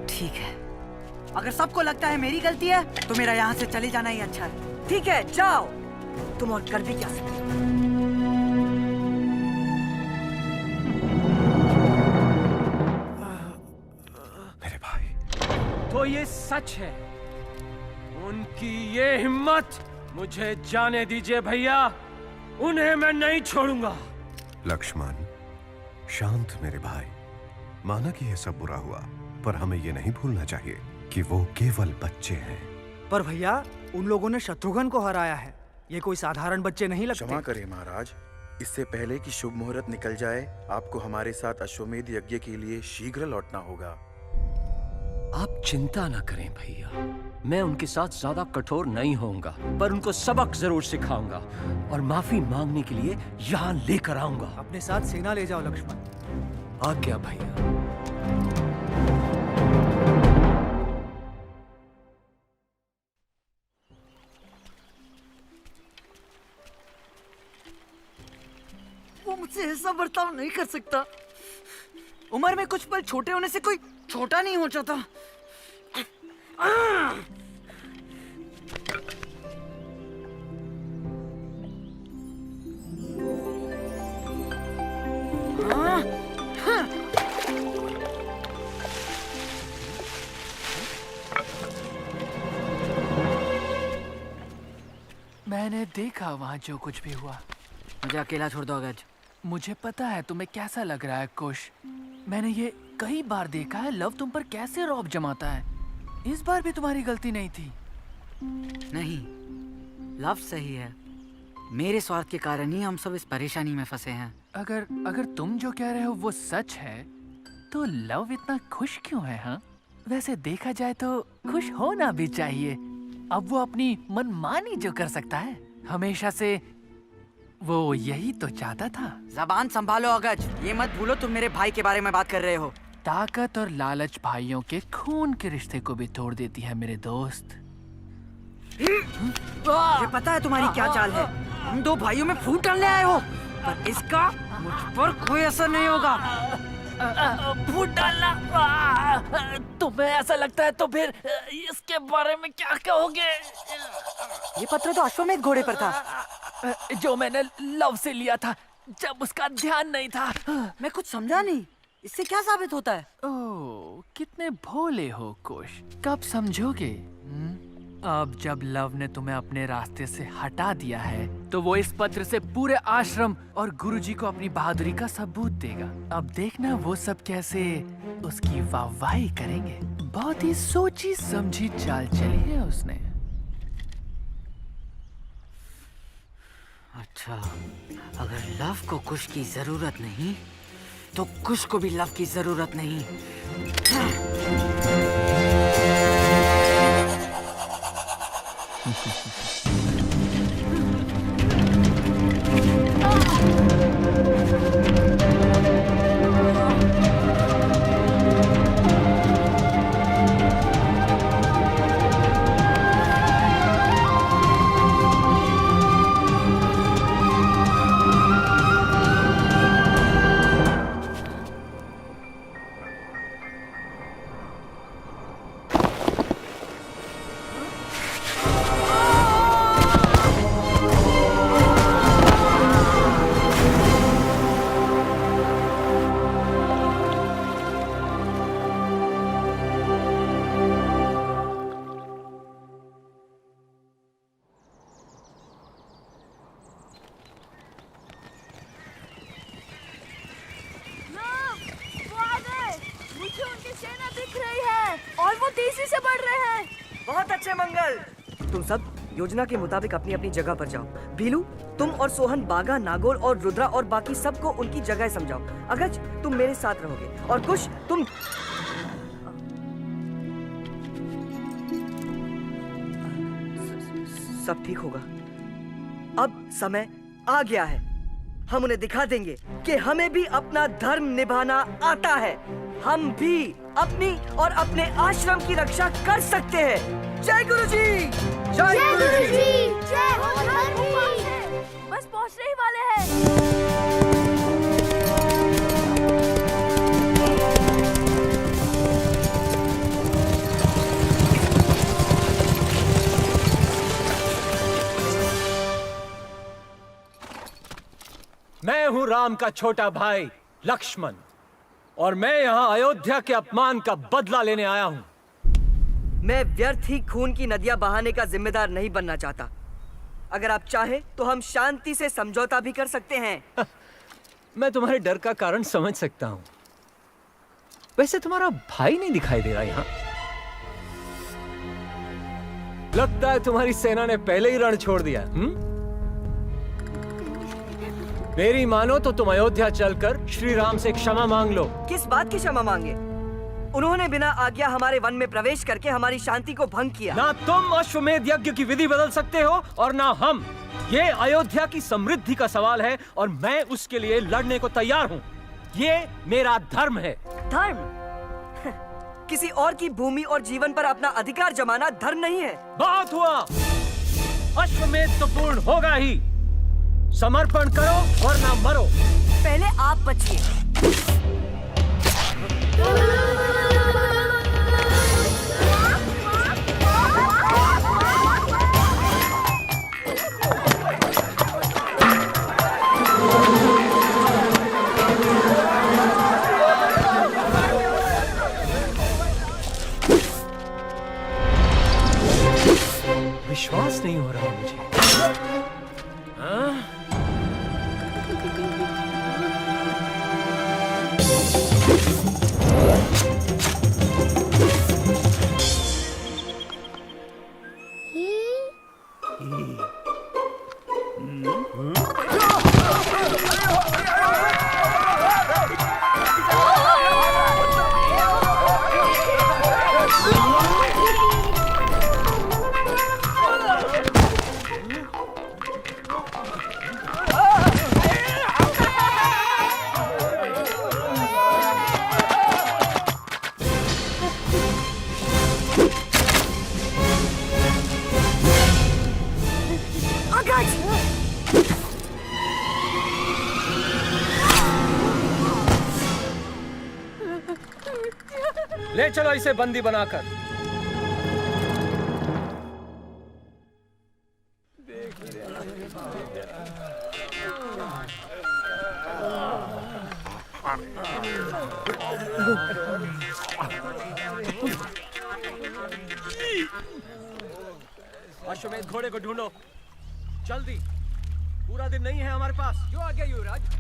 ठीक है, अगर सबको लगता है मेरी गलती है तो मेरा यहाँ से चले जाना ही अच्छा है। ठीक है, जाओ। तुम और कर भी क्या सकते? मेरे भाई। तो ये सच है, उनकी ये हिम्मत। मुझे जाने दीजिए भैया, उन्हें मैं नहीं छोड़ूंगा। लक्ष्मण, शांत मेरे भाई। माना कि यह सब बुरा हुआ, पर हमें ये नहीं भूलना चाहिए कि वो केवल बच्चे हैं। पर भैया, उन लोगों ने शत्रुघ्न को हराया है। ये कोई साधारण बच्चे नहीं लगते। क्षमा करें महाराज, इससे पहले कि शुभ मुहूर्त निकल जाए, आपको हमारे साथ अश्वमेध यज्ञ के लिए शीघ्र लौटना होगा। आप चिंता न करें भैया, मैं उनके साथ ज्यादा कठोर नहीं होऊंगा, पर उनको सबक जरूर सिखाऊंगा और माफी मांगने के लिए यहाँ लेकर आऊंगा। अपने साथ सेना ले जाओ लक्ष्मण। आज्ञा भैया। वो मुझसे ऐसा बर्ताव नहीं कर सकता। उम्र में कुछ पल छोटे होने से कोई छोटा नहीं हो जाता। मैंने देखा वहाँ जो कुछ भी हुआ। मुझे अकेला छोड़ दो अगज। मुझे पता है तुम्हें कैसा लग रहा है कुश। मैंने ये कई बार देखा है, लव तुम पर कैसे रौब जमाता है। इस बार भी तुम्हारी गलती नहीं थी। नहीं, लव सही है। मेरे स्वार्थ के कारण ही हम सब इस परेशानी में फंसे हैं। अगर तुम जो कह रहे हो वो सच है, तो लव इतना खुश क्यों है? हाँ, वैसे देखा जाए तो खुश होना भी चाहिए। अब वो अपनी मनमानी जो कर सकता है, हमेशा से वो यही तो चाहता था। जबान संभालो अगज, ये मत भूलो तुम मेरे भाई के बारे में बात कर रहे हो। ताकत और लालच भाइयों के खून के रिश्ते को भी तोड़ देती है मेरे दोस्त। ये पता है तुम्हारी क्या चाल है? हम दो भाइयों में फूट डालने आए हो, पर इसका मुझ पर कोई असर नहीं होगा। फूट डालना? तुम्हें ऐसा लगता है तो फिर इसके बारे में क्या कहोगे? ये पत्र तो अश्वमेध घोड़े पर था, जो मैंने लव से लिया था जब उसका ध्यान नहीं था। मैं कुछ समझा नहीं, इससे क्या साबित होता है? ओह, कितने भोले हो कुश, कब समझोगे? अब जब लव ने तुम्हें अपने रास्ते से हटा दिया है, तो वो इस पत्र से पूरे आश्रम और गुरुजी को अपनी बहादुरी का सबूत देगा। अब देखना वो सब कैसे उसकी वाहवाही करेंगे। बहुत ही सोची समझी चाल चली है उसने। अच्छा, अगर लव को कुश की जरूरत नहीं, तो कुश को भी लव की जरूरत नहीं। अच्छे मंगल। तुम सब योजना के मुताबिक अपनी अपनी जगह पर जाओ। भीलू, तुम और सोहन बागा, नागोर और रुद्रा और बाकी सबको उनकी जगह समझाओ। अगज, तुम मेरे साथ रहोगे और कुश तुम सब ठीक होगा। अब समय आ गया है। हम उन्हें दिखा देंगे कि हमें भी अपना धर्म निभाना आता है। हम भी अपनी और अपने आश्रम की रक्षा कर सकते हैं। जय गुरुजी! जय गुरुजी! जय हो धर्मवीर! बस पहुंचने ही वाले हैं। मैं हूं राम का छोटा भाई लक्ष्मण, और मैं यहां अयोध्या के अपमान का बदला लेने आया हूं। मैं व्यर्थ ही खून की नदियां बहाने का जिम्मेदार नहीं बनना चाहता। अगर आप चाहे तो हम शांति से समझौता भी कर सकते हैं। मैं तुम्हारे डर का कारण समझ सकता हूं। वैसे तुम्हारा भाई नहीं दिखाई दे रहा यहां। लगता है तुम्हारी सेना ने पहले ही रण छोड़ दिया। मेरी मानो तो तुम अयोध्या चलकर श्री राम से क्षमा मांग लो। किस बात की क्षमा मांगे? उन्होंने बिना आज्ञा हमारे वन में प्रवेश करके हमारी शांति को भंग किया। ना तुम अश्वमेध यज्ञ की विधि बदल सकते हो और ना हम। ये अयोध्या की समृद्धि का सवाल है और मैं उसके लिए लड़ने को तैयार हूँ। ये मेरा धर्म है। धर्म? किसी और की भूमि और जीवन पर अपना अधिकार जमाना धर्म नहीं है। बहुत हुआ। अश्वमेध तो पूर्ण होगा ही। समर्पण करो और ना मरो। पहले आप बचिए। विश्वास नहीं हो रहा मुझे। हाँ? ले चलो इसे बंदी बनाकर। अश्वमेध घोड़े को ढूंढो जल्दी। पूरा दिन नहीं है हमारे पास। जो आ गया युवराज।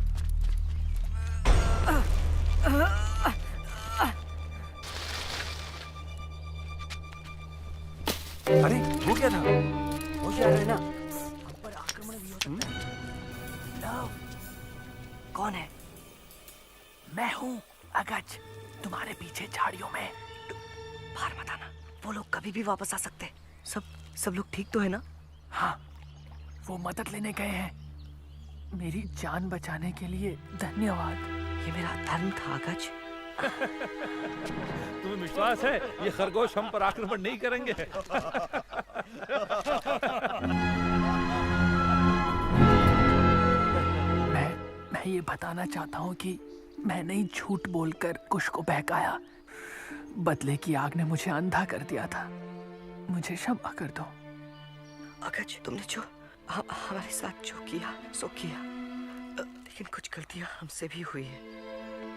अरे वो क्या था? होशियार रहना, हम पर आक्रमण भी हो सकता है। लव, कौन है? मैं हूँ अगज, तुम्हारे पीछे झाड़ियों में। बाहर मत आना, वो लोग कभी भी वापस आ सकते हैं। सब लोग ठीक तो है ना? हाँ, वो मदद लेने गए हैं। मेरी जान बचाने के लिए धन्यवाद। ये मेरा धर्म था अगज। तुम्हें विश्वास है ये खरगोश हम पर आक्रमण नहीं करेंगे? मैं ये बताना चाहता हूँ कि मैंने ही झूठ बोलकर कुश को बहकाया। बदले की आग ने मुझे अंधा कर दिया था। मुझे क्षमा कर दो। अगज, तुमने जो हमारे साथ जो किया सो किया, लेकिन कुछ गलतियां हमसे भी हुई है।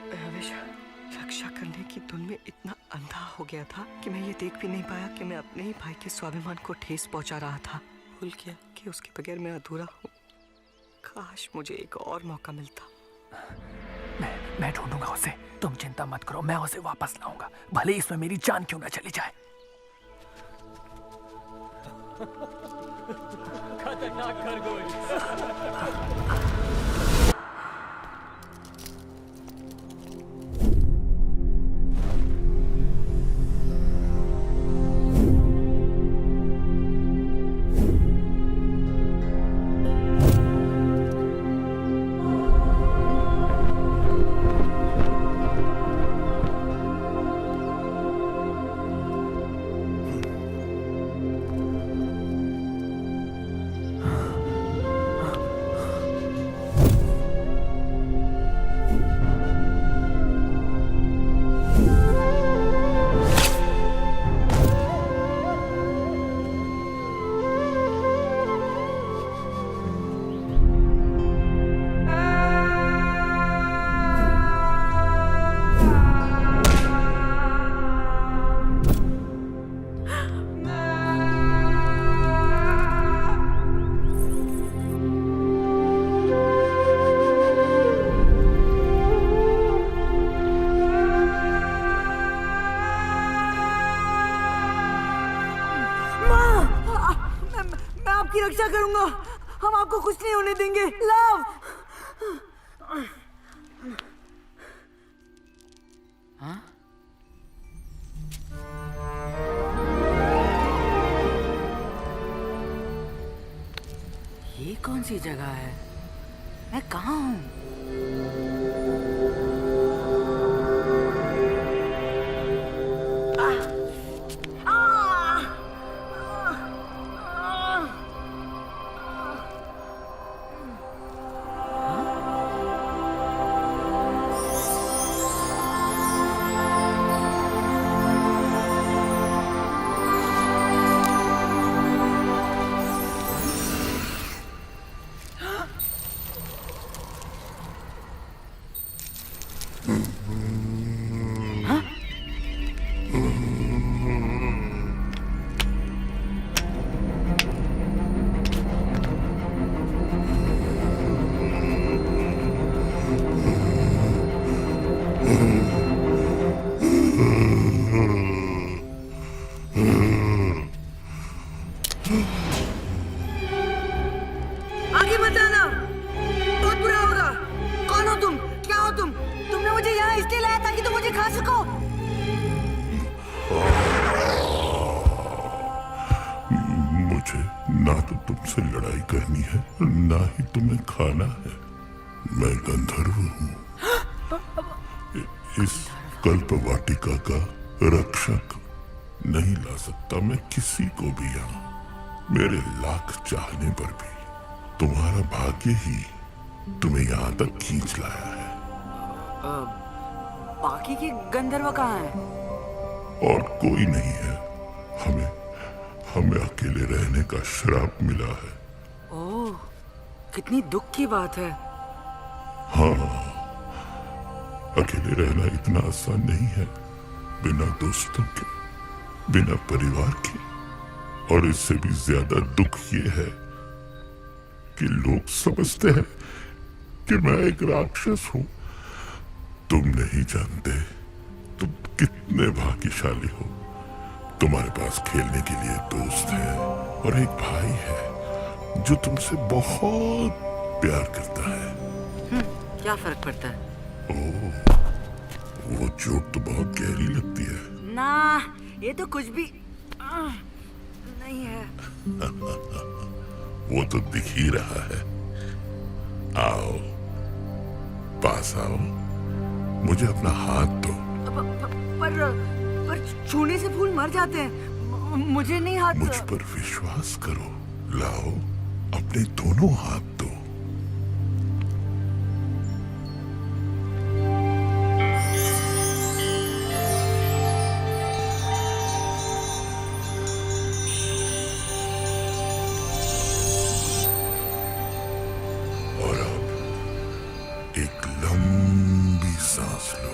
मैं हमेशा रक्षा करने की धुन में इतना अंधा हो गया था कि मैं ये देख भी नहीं पाया कि मैं अपने ही भाई के स्वाभिमान को ठेस पहुंचा रहा था। भूल गया कि उसके बगैर मैं अधूरा हूँ। काश मुझे एक और मौका मिलता। मैं ढूंढूंगा उसे, तुम चिंता मत करो। मैं उसे वापस लाऊंगा, भले इसमें मेरी जान क्यों ना चली जाए। खतरनाक खरगोश। आपकी रक्षा करूंगा। हम आपको कुछ नहीं होने देंगे। लव। हाँ? ये कौन सी जगह है? मैं कहाँ हूँ? आगे मत आना, बहुत बुरा होगा। कौन हो तुम? क्या हो तुम? तुमने मुझे यहाँ इसलिए लाया ताकि तुम मुझे खा सको। मुझे ना तो तुमसे लड़ाई करनी है, ना ही तुम्हें खाना है। मैं गंधर्व हूँ, इस कल्प वाटिका का रक्षक। नहीं ला सकता मैं किसी को भी यहाँ। मेरे लाख चाहने पर भी तुम्हारा भाग्य ही तुम्हें यहाँ तक खींच लाया है। बाकी के गंधर्व कहाँ हैं? और कोई नहीं है। हमें अकेले रहने का श्राप मिला है। ओह, कितनी दुख की बात है। हाँ, अकेले रहना इतना आसान नहीं है। बिना दोस्तों के, बिना परिवार के। और इससे भी ज्यादा दुख ये है कि लोग समझते हैं कि मैं एक राक्षस हूं। तुम नहीं जानते तुम कितने भाग्यशाली हो। तुम्हारे पास खेलने के लिए दोस्त है और एक भाई है जो तुमसे बहुत प्यार करता है। क्या फर्क पड़ता है? ओह, वो चोट तो बहुत गहरी लगती है। ना, ये तो कुछ भी नहीं है। वो तो दिख ही रहा है। आओ, पास आओ, मुझे अपना हाथ दो। पर छूने से फूल मर जाते हैं। मुझे नहीं हाथ। मुझ पर विश्वास करो। लाओ, अपने दोनों हाथ दो। और अब एक लंबी सांस लो।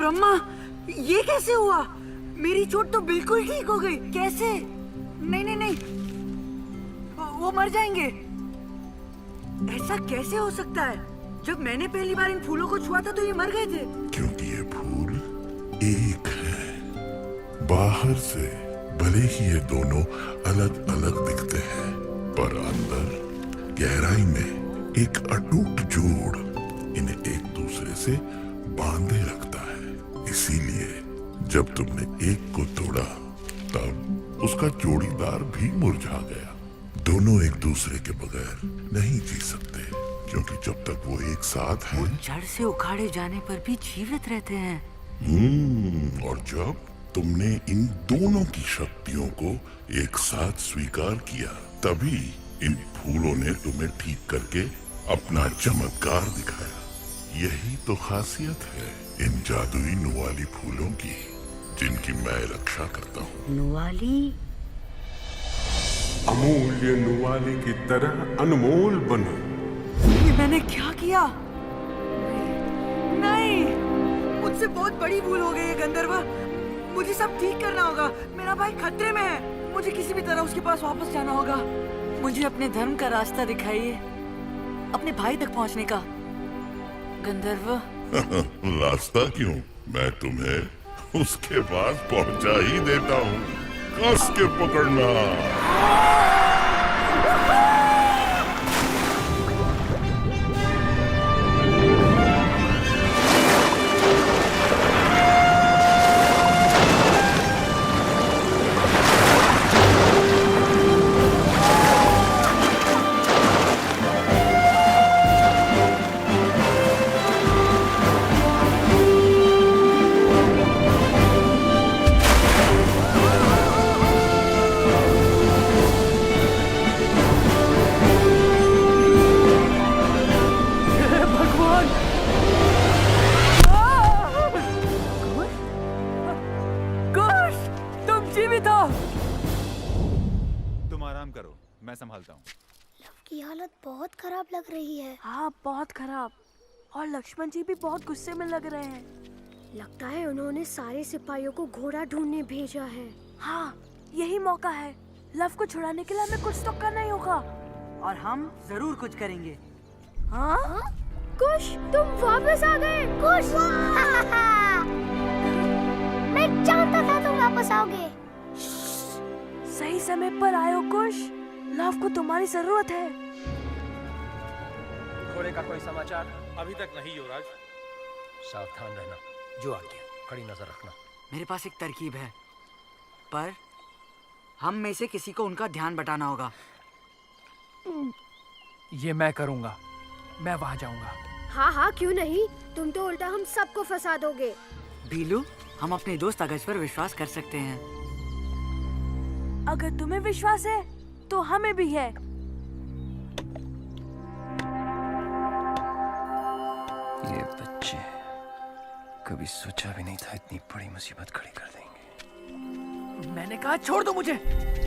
ब्रह्मा, ये कैसे हुआ? मेरी चोट तो बिल्कुल ठीक हो गई। कैसे? नहीं नहीं नहीं, वो मर जाएंगे। ऐसा कैसे हो सकता है? जब मैंने पहली बार इन फूलों को छुआ था तो ये मर गए थे। क्योंकि ये फूल एक है। बाहर से भले ही ये दोनों अलग अलग दिखते हैं, पर अंदर गहराई में एक अटूट जोड़ इन्हें एक दूसरे से बांधे रखता है। इसीलिए जब तुमने एक को तोड़ा तब उसका जोड़ीदार भी मुरझा गया। दोनों एक दूसरे के बगैर नहीं जी सकते, क्योंकि जब तक वो एक साथ हैं, जड़ से उखाड़े जाने पर भी जीवित रहते हैं। और जब तुमने इन दोनों की शक्तियों को एक साथ स्वीकार किया, तभी इन फूलों ने तुम्हें ठीक करके अपना चमत्कार दिखाया। यही तो खासियत है इन जादुई नुवाली फूलों की, जिनकी मैं रक्षा करता हूँ। नुवाली? अमूल्य नुवाली की तरह अनमोल बनो। ये मैंने क्या किया? नहीं, मुझसे बहुत बड़ी भूल हो गई है गंधर्व। मुझे सब ठीक करना होगा। मेरा भाई खतरे में है। मुझे किसी भी तरह उसके पास वापस जाना होगा। मुझे अपने धर्म का रास्ता दिखाइए, अपने भाई तक पहुंचने का। गंधर्व। रास्ता क्यों? मैं तुम्हें उसके पास पहुंचा ही देता हूँ। कस के पकड़ना। मैं संभालता हूँ। लव की हालत बहुत खराब लग रही है। हाँ, बहुत खराब। और लक्ष्मण जी भी बहुत गुस्से में लग रहे हैं। लगता है उन्होंने सारे सिपाहियों को घोड़ा ढूंढने भेजा है। हाँ, यही मौका है। लव को छुड़ाने के लिए हमें कुछ तो करना ही होगा। और हम जरूर कुछ करेंगे। हाँ? कुश, तुम वापस आ गए। कुश! मैं जानता था तुम वापस आओगे। सही समय पर आए हो कुश। लव को तुम्हारी जरूरत है। घोड़े का कोई समाचार? अभी तक नहीं युवराज। सावधान रहना। जो आज्ञा, कड़ी नजर रखना। मेरे पास एक तरकीब है, पर हम में से किसी को उनका ध्यान बटाना होगा। ये मैं करूंगा। मैं वहां जाऊंगा। हाँ हाँ, क्यों नहीं? तुम तो उल्टा हम सबको फंसा दोगे। बीलू, हम अपने दोस्त अगज पर विश्वास कर सकते हैं। अगर तुम्हें विश्वास है तो हमें भी है। ये बच्चे कभी सोचा भी नहीं था इतनी बड़ी मुसीबत खड़ी कर देंगे। मैंने कहा छोड़ दो मुझे।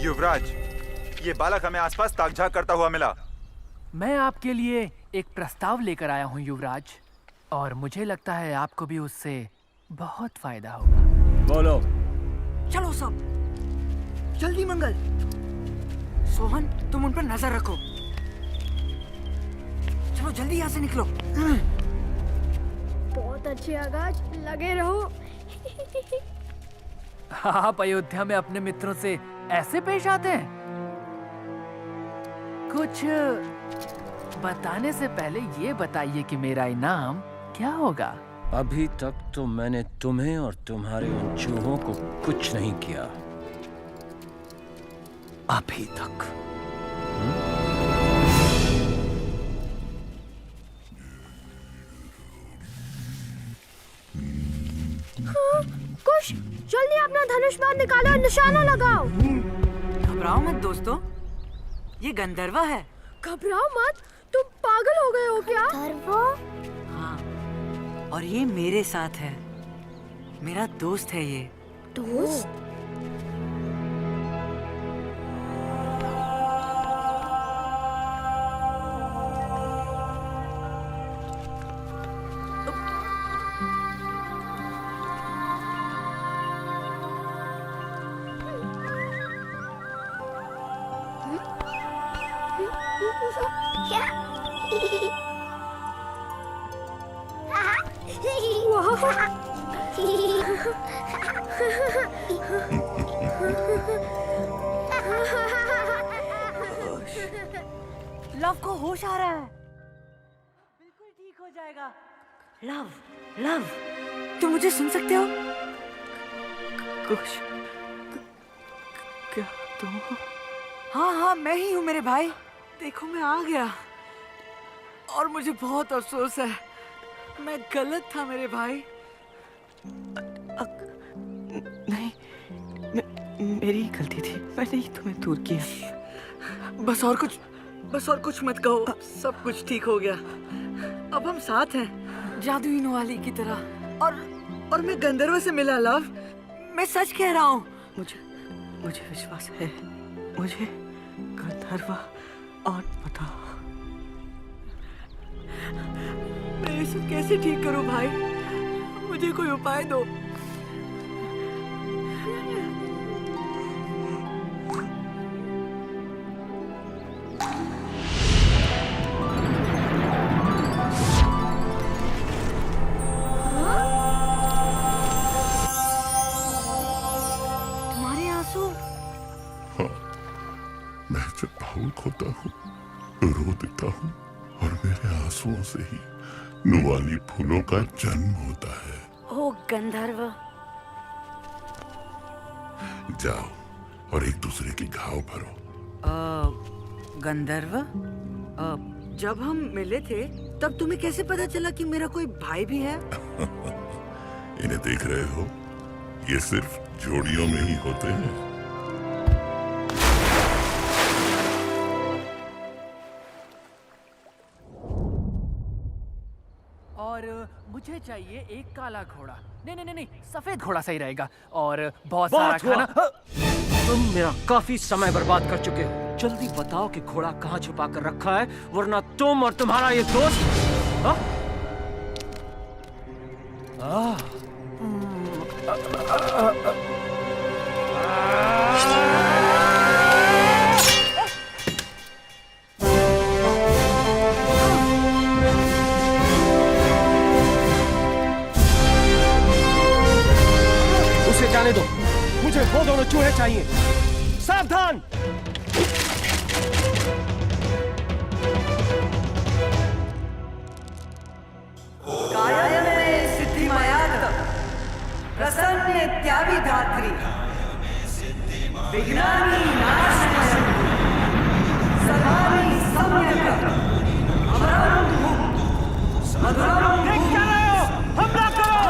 युवराज, ये बालक हमें आसपास ताकझाक करता हुआ मिला। मैं आपके लिए एक प्रस्ताव लेकर आया हूँ युवराज, और मुझे लगता है आपको भी उससे बहुत फायदा होगा। बोलो। चलो सब, जल्दी मंगल। सोहन, तुम उन पर नजर रखो। चलो जल्दी यहाँ से निकलो। बहुत अच्छे आगाज, लगे रहो। आप अयोध्या में अपने मित्रों से ऐसे पेश आते हैं? कुछ बताने से पहले ये बताइए कि मेरा इनाम क्या होगा? अभी तक तो मैंने तुम्हें और तुम्हारे उन चूहों को कुछ नहीं किया। अभी तक। हाँ, कुश, जल्दी अपना धनुष बाण निकालो और निशाना लगाओ। घबराओ मत दोस्तों, ये गंधर्व है। घबराओ मत, तुम पागल हो गए हो क्या? हाँ, और ये मेरे साथ है। मेरा दोस्त है ये। दोस्त? लव को होश आ रहा है। बिल्कुल ठीक हो जाएगा। लव, लव, तुम मुझे सुन सकते हो? कुछ क्या तुम? हाँ हाँ, मैं ही हूँ मेरे भाई। देखो मैं आ गया और मुझे बहुत अफसोस है। मैं गलत था मेरे भाई। नहीं, मेरी ही गलती थी। मैंने ही तुम्हें दूर किया। बस और कुछ मत कहो। सब कुछ ठीक हो गया। अब हम साथ हैं, जादुई नवाली की तरह। और मैं गंधर्व से मिला लव। मैं सच कह रहा हूँ। मुझे विश्वास है। मुझे गंधर्व और पता। मैं ये सब कैसे ठीक करूँ भाई? मुझे कोई उपाय दो। मैं जब भावुक होता हूँ, रो देता हूँ और मेरे आंसुओं से ही नुवाली फूलों का जन्म होता है। ओ गंधर्व, जाओ और एक दूसरे की घाव भरो। गंधर्व, जब हम मिले थे तब तुम्हें कैसे पता चला कि मेरा कोई भाई भी है? इन्हें देख रहे हो? ये सिर्फ जोड़ियों में ही होते हैं। और मुझे चाहिए एक काला घोड़ा। नहीं, सफेद घोड़ा सही रहेगा। और बहुत सारा खाना। तुम मेरा काफी समय बर्बाद कर चुके हो। जल्दी बताओ कि घोड़ा कहाँ छुपा कर रखा है, वरना तुम और तुम्हारा ये दोस्त। हाँ? उसे जाने दो। मुझे वो दोनों चूहे चाहिए। सावधान! कायने सिद्धिमयात प्रसन्नेत्याभिधात्री विज्ञानी नाशमयम् सर्वाणि सम्यक् अमरं मधुरं। क्या रहे हो? हमला करो!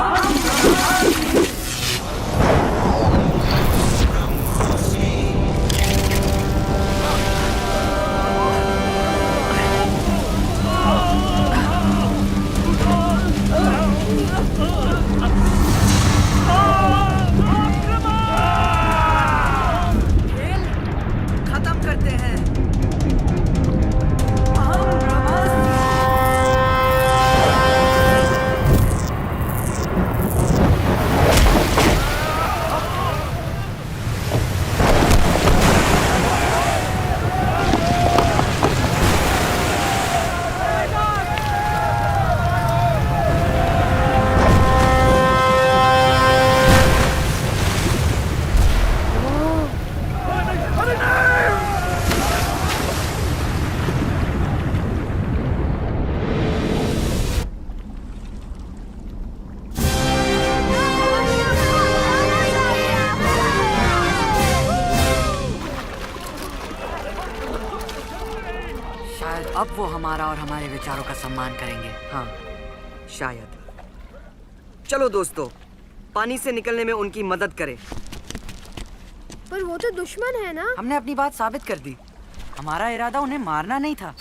खत्म करते हैं। अब वो हमारा और हमारे विचारों का सम्मान करेंगे। हाँ, शायद। चलो दोस्तों, पानी से निकलने में उनकी मदद करें। पर वो तो दुश्मन है ना? हमने अपनी बात साबित कर दी। हमारा इरादा उन्हें मारना नहीं था।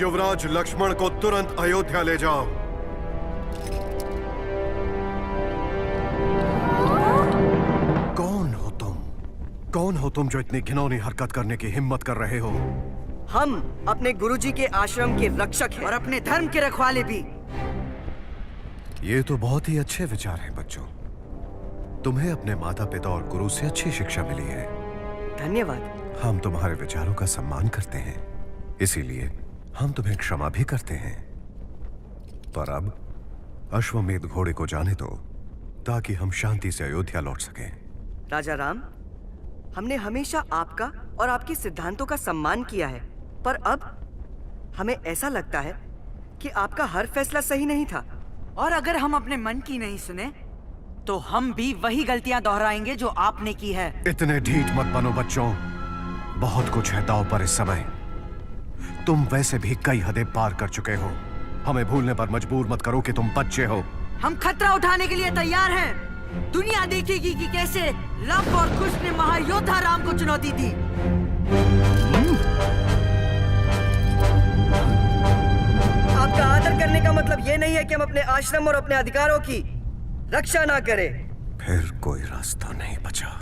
युवराज लक्ष्मण को तुरंत अयोध्या ले जाओ। कौन हो तुम जो इतनी घिनौनी हरकत करने की हिम्मत कर रहे हो? हम अपने गुरुजी के आश्रम के रक्षक हैं और अपने धर्म के रखवाले भी। ये तो बहुत ही अच्छे विचार हैं बच्चों। तुम्हें अपने माता पिता और गुरु से अच्छी शिक्षा मिली है। धन्यवाद। हम तुम्हारे विचारों का सम्मान करते हैं, इसीलिए हम तुम्हें क्षमा भी करते हैं। पर अब अश्वमेध घोड़े को जाने दो, ताकि हम शांति से अयोध्या लौट सकें। राजा राम, हमने हमेशा आपका और आपके सिद्धांतों का सम्मान किया है, पर अब हमें ऐसा लगता है कि आपका हर फैसला सही नहीं था। और अगर हम अपने मन की नहीं सुने, तो हम भी वही गलतियां दोहराएंगे जो आपने की है। इतने ढीठ मत बनो बच्चों, बहुत कुछ है दांव पर इस समय। तुम वैसे भी कई हदें पार कर चुके हो। हमें भूलने पर मजबूर मत करो कि तुम बच्चे हो। हम खतरा उठाने के लिए तैयार हैं। दुनिया देखेगी कि कैसे लव और कुश ने महायोद्धा राम को चुनौती दी। आपका आदर करने का मतलब ये नहीं है कि हम अपने आश्रम और अपने अधिकारों की रक्षा ना करें। फिर कोई रास्ता नहीं बचा।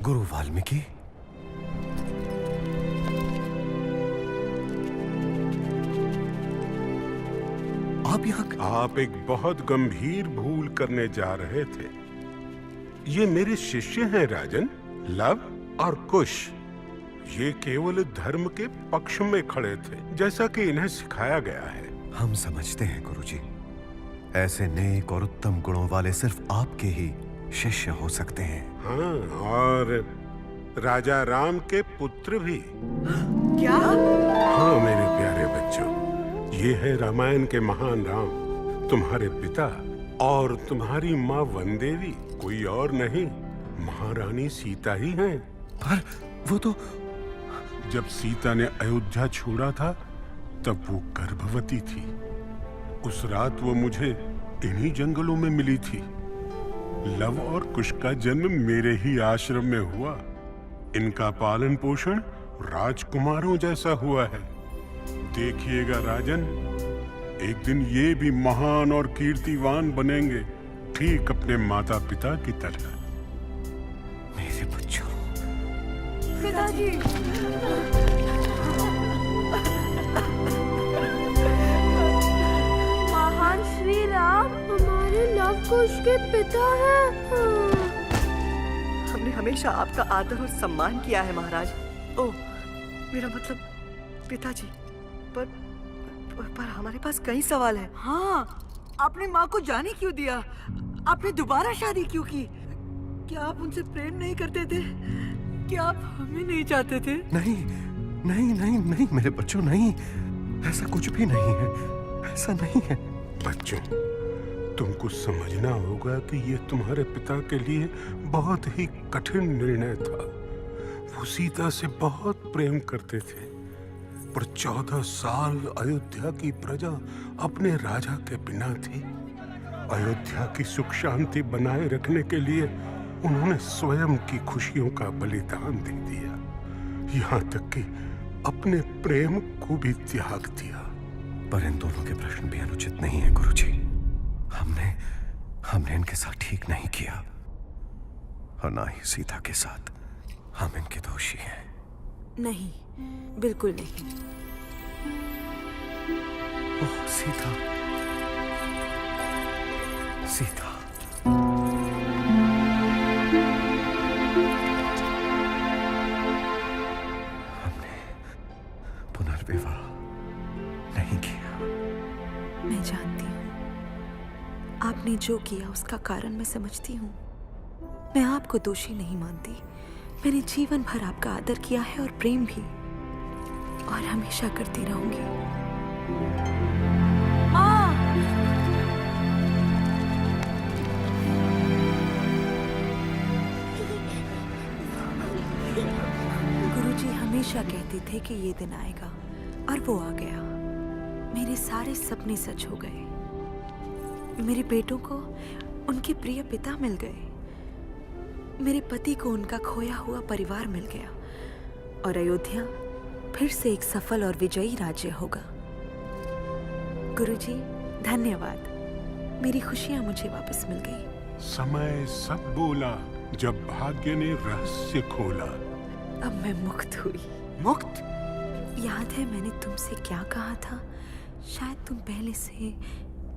गुरु वाल्मीकि, आप यहाँ? आप एक बहुत गंभीर भूल करने जा रहे थे। ये मेरे शिष्य हैं राजन, लव और कुश। ये केवल धर्म के पक्ष में खड़े थे, जैसा कि इन्हें सिखाया गया है। हम समझते हैं गुरुजी, ऐसे नेक और उत्तम गुणों वाले सिर्फ आपके ही शिष्य हो सकते हैं। हाँ, और राजा राम के पुत्र भी। क्या? हाँ मेरे प्यारे बच्चों, ये है रामायण के महान राम, तुम्हारे पिता, और तुम्हारी माँ वनदेवी कोई और नहीं, महारानी सीता ही हैं। पर वो तो जब सीता ने अयोध्या छोड़ा था, तब वो गर्भवती थी। उस रात वो मुझे इन्हीं जंगलों में मिली थी। लव और कुश का जन्म मेरे ही आश्रम में हुआ। इनका पालन पोषण राजकुमारों जैसा हुआ है। देखिएगा राजन, एक दिन ये भी महान और कीर्तिवान बनेंगे, ठीक अपने माता पिता की तरह। मेरे बच्चों। पिताजी। महान श्री राम हमारे लव कुश के पिता हैं। हमने हमेशा आपका आदर और सम्मान किया है महाराज। ओह, मेरा मतलब पिताजी। पर हमारे पास कई सवाल हैं। हाँ, आपने माँ को जाने क्यों दिया? आपने दोबारा शादी क्यों की? क्या आप उनसे प्रेम नहीं करते थे? क्या आप हमें नहीं चाहते थे? नहीं नहीं नहीं नहीं मेरे बच्चों, नहीं, ऐसा कुछ भी नहीं है, ऐसा नहीं है। बच्चों, तुमको समझना होगा कि ये तुम्हारे पिता के लिए बहुत ही कठिन निर्णय था। वो सीता से बहुत प्रेम करते थे, पर 14 साल अयोध्या की प्रजा अपने राजा के बिना थी, अयोध्या की सुख शांति बनाए रखने के लिए उन्होंने स्वयं की खुशियों का बलिदान दे दिया, यहाँ तक कि अपने प्रेम को भी त्याग दिया। पर इन दोनों के प्रश्न भी अनुचित नहीं है गुरुजी। हमने इनके साथ ठीक नहीं किया और ना ही सीता के साथ। हम इनके दोषी हैं। नहीं, बिल्कुल नहीं। ओह सीता, सीता। हमने पुनर्विवाह नहीं किया। मैं जानती हूँ आपने जो किया उसका कारण मैं समझती हूँ। मैं आपको दोषी नहीं मानती। मैंने जीवन भर आपका आदर किया है और प्रेम भी, और हमेशा करती रहूंगी। माँ! गुरुजी हमेशा कहते थे कि ये दिन आएगा, और वो आ गया। मेरे सारे सपने सच हो गए। मेरे बेटों को उनके प्रिय पिता मिल गए। मेरे पति को उनका खोया हुआ परिवार मिल गया, और अयोध्या फिर से एक सफल और विजयी राज्य होगा। गुरुजी धन्यवाद। मेरी खुशियां मुझे वापस मिल गई। समय सब बोला जब भाग्य ने रहस्य खोला। अब मैं मुक्त हुई। मुक्त? याद है मैंने तुमसे क्या कहा था? शायद तुम पहले से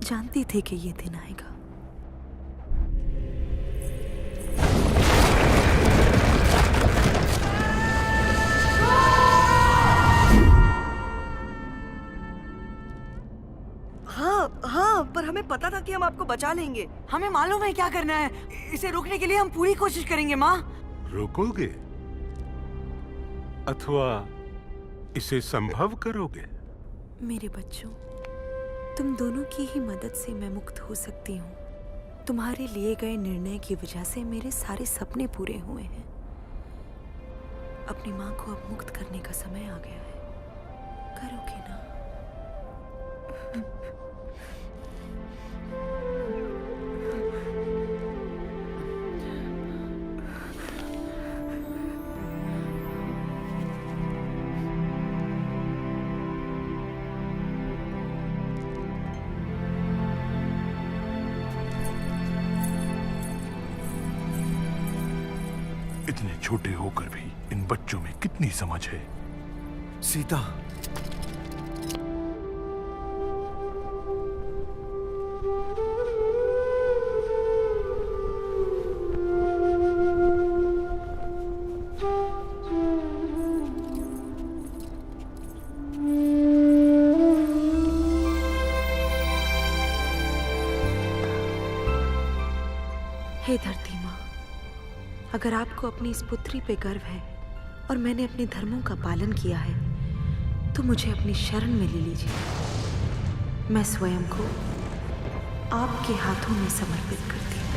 जानती थे कि ये दिन आएगा। हाँ, पर हमें पता था कि हम आपको बचा लेंगे। हमें मालूम है क्या करना है। इसे रोकने के लिए हम पूरी कोशिश करेंगे माँ। रोकोगे अथवा इसे संभव करोगे? मेरे बच्चों, तुम दोनों की ही मदद से मैं मुक्त हो सकती हूँ। तुम्हारे लिए गए निर्णय की वजह से मेरे सारे सपने पूरे हुए हैं। अपनी माँ को अब मुक्त करने का समय आ गया है। करोगे ना? इतने छोटे होकर भी इन बच्चों में कितनी समझ है। सीता, हे धरती माँ, अगर आपको अपनी इस पुत्री पे गर्व है और मैंने अपने धर्मों का पालन किया है, तो मुझे अपनी शरण में ले लीजिए। मैं स्वयं को आपके हाथों में समर्पित करती हूँ।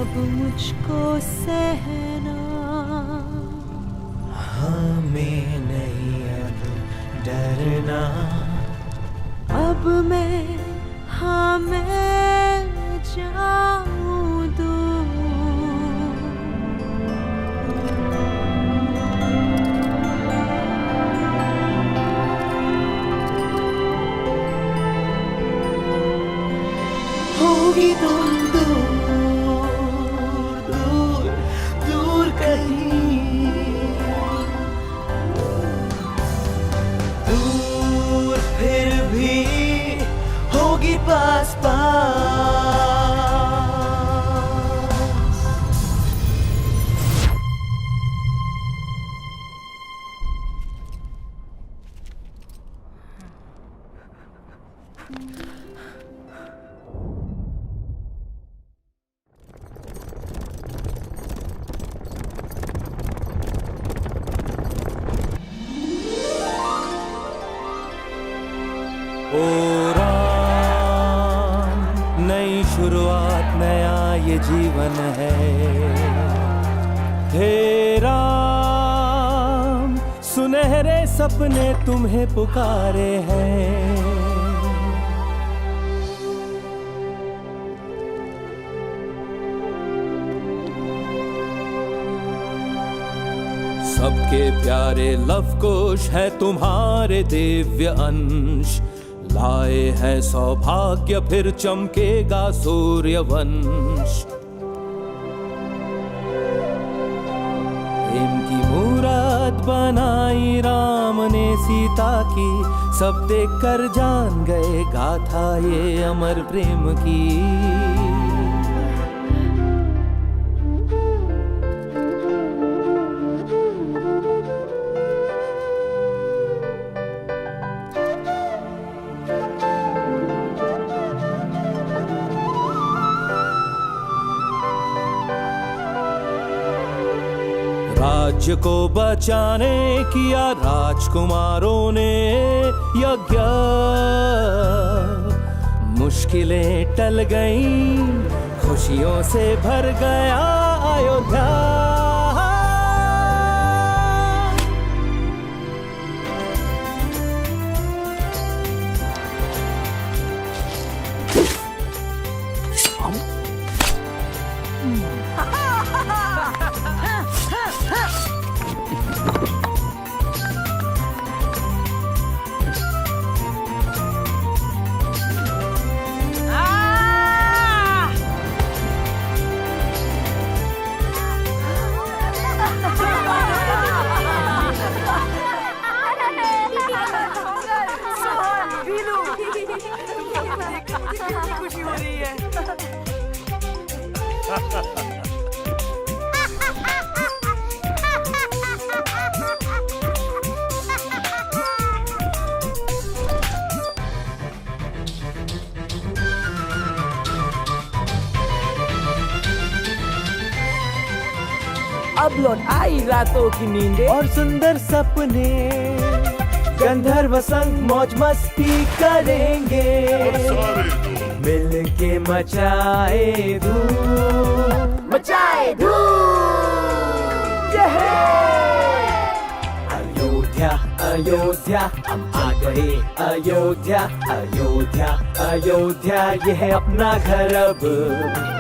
अब मुझको सहना, हमें नहीं अब डरना। अब मैं हाँ मैं जाऊं दूर। होगी तुम दूर कहीं, दूर फिर भी होगी पास पास। जीवन है। हे राम सुनहरे सपने तुम्हें पुकारे हैं। सबके प्यारे लव कुश है तुम्हारे दिव्य अंश, लाए है सौभाग्य फिर चमकेगा सूर्यवंश। प्रेम की मूरत बनाई राम ने सीता की, सब देखकर जान गए गाथा ये अमर प्रेम की। राज्य को बचाने किया राजकुमारों ने यज्ञ, मुश्किलें टल गईं, खुशियों से भर गया अयोध्या। खुशी हो रही है। अब लौट आई रातों की नींदें और सुंदर सपने, गंधर्व संग मौज मस्ती करेंगे, मिल के मचाए धूम, मचाए धूम। अयोध्या अयोध्या हम आ गए, अयोध्या अयोध्या अयोध्या ये है अपना घर अब,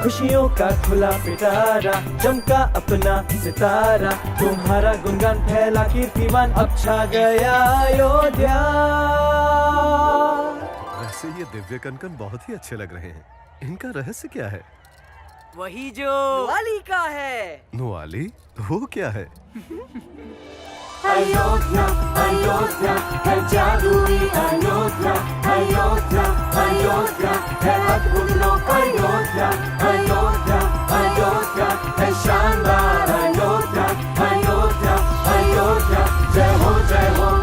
खुशियों का खुला पिटारा, चमका अपना सितारा, तुम्हारा गुणगान फैला कीर्तिमान, अब छा गया अयोध्या। वैसे ये दिव्य कनकन बहुत ही अच्छे लग रहे हैं, इनका रहस्य क्या है? वही जो वाली का है। नुआली? वो क्या है? अयोध्या अयोध्या है जादुई अयोध्या, अयोध्या अयोध्या है अद्भुत लोक, अयोध्या अयोध्या अयोध्या है शानदार अयोध्या, अयोध्या अयोध्या जय हो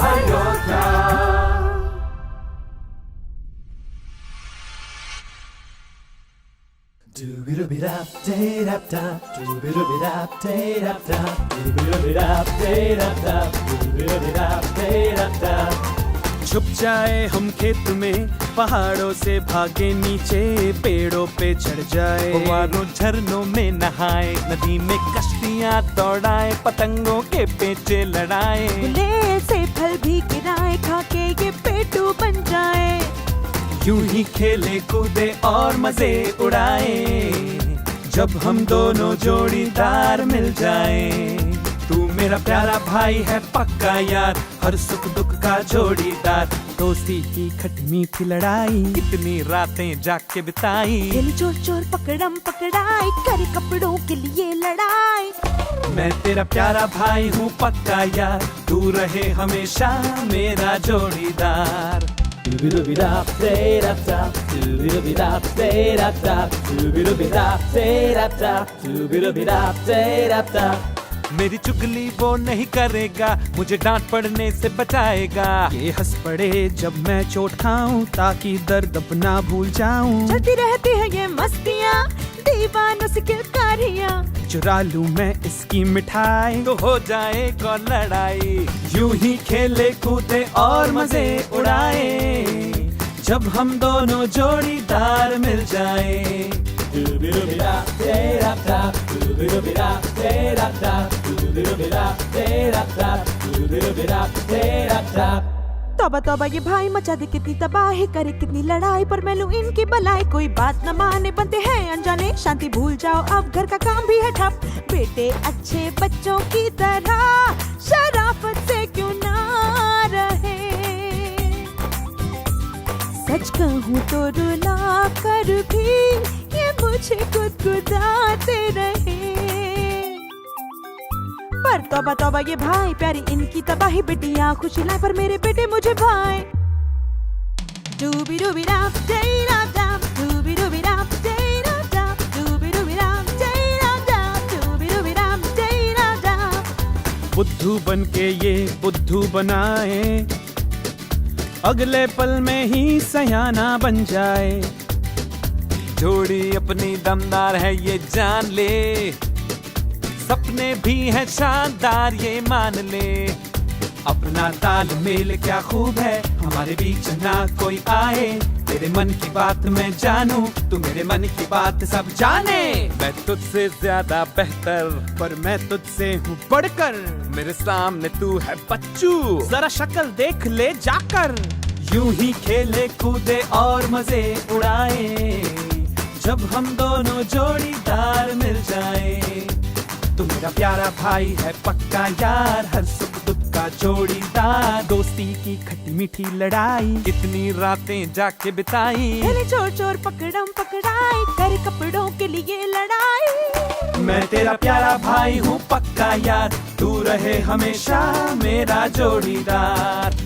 अयोध्या। छुप जाए हम खेत में, पहाड़ों से भागे नीचे, पेड़ों पे चढ़ जाए, फुवारों झरनों में नहाए, नदी में कश्तियाँ दौड़ाए, पतंगों के पेचे लड़ाए, ले से फल भी गिराए, खा के ये पेटू बन जाए, यूं ही खेले कूदे और मजे उड़ाए, जब हम दोनों जोड़ीदार मिल जाए। तू मेरा प्यारा भाई है पक्का यार, हर सुख दुख का जोड़ीदार, दोस्ती की खट्टी मीठी लड़ाई, कितनी रातें जाग के बिताई, दिल चोर चोर पकड़म पकड़ाई, करे कपड़ों के लिए लड़ाई। मैं तेरा प्यारा भाई हूँ पक्का यार, तू रहे हमेशा मेरा जोड़ीदार। मेरी चुगली वो नहीं करेगा, मुझे डांट पड़ने से बचाएगा, ये हंस पड़े जब मैं चोट खाऊं, ताकि दर्द अपना भूल जाऊं। चलती रहती है ये मस्तियाँ, दीवानों से किलकारियाँ, चुरा लूं मैं इसकी मिठाई, तो हो जाए कौन लड़ाई, यूं ही खेले कूदे और मजे उड़ाए, जब हम दोनों जोड़ीदार मिल जाए। तौबा तौबा ये भाई मचा दे कितनी तबाही, करे कितनी लड़ाई पर मैं लूं इनकी भलाई। कोई बात न माने बनते हैं अनजाने, शांति भूल जाओ अब घर का काम भी है ठप। बेटे अच्छे बच्चों की तरह शराफत से क्यों ना रहे, सच कहूँ तो रुला कर भी ये मुझे गुदगुदाते रहे। पर तौबा तौबा ये भाई प्यारी इनकी तबाही, बेटियां खुशी लाए पर मेरे बेटे मुझे भाई। डूबी डूबी राम जय राम राम, डूबी डूबी राम जय राम राम, डूबी डूबी राम जय राम राम, डूबी डूबी राम जय राम राम। बुद्धू बन के ये बुद्धू बनाए, अगले पल में ही सयाना बन जाए। जोड़ी अपनी दमदार है ये जान ले, सपने भी है शानदार ये मान ले। अपना तालमेल क्या खूब है, हमारे बीच ना कोई आए। तेरे मन की बात मैं जानूं, तू मेरे मन की बात सब जाने। मैं तुझसे ज्यादा बेहतर, पर मैं तुझसे हूँ बढ़कर। मेरे सामने तू है बच्चू, जरा शक्ल देख ले जाकर। यूं ही खेले कूदे और मजे उड़ाए, जब हम दोनों जोड़ीदार मिल जाए। तू मेरा प्यारा भाई है पक्का यार, हर सुख दुख का जोड़ीदार। दोस्ती की खट्टी मीठी लड़ाई, कितनी रातें जाके बिताई। पहले चोर चोर पकड़म पकड़ाई, कर कपड़ों के लिए लड़ाई। मैं तेरा प्यारा भाई हूँ पक्का यार, तू रहे हमेशा मेरा जोड़ीदार।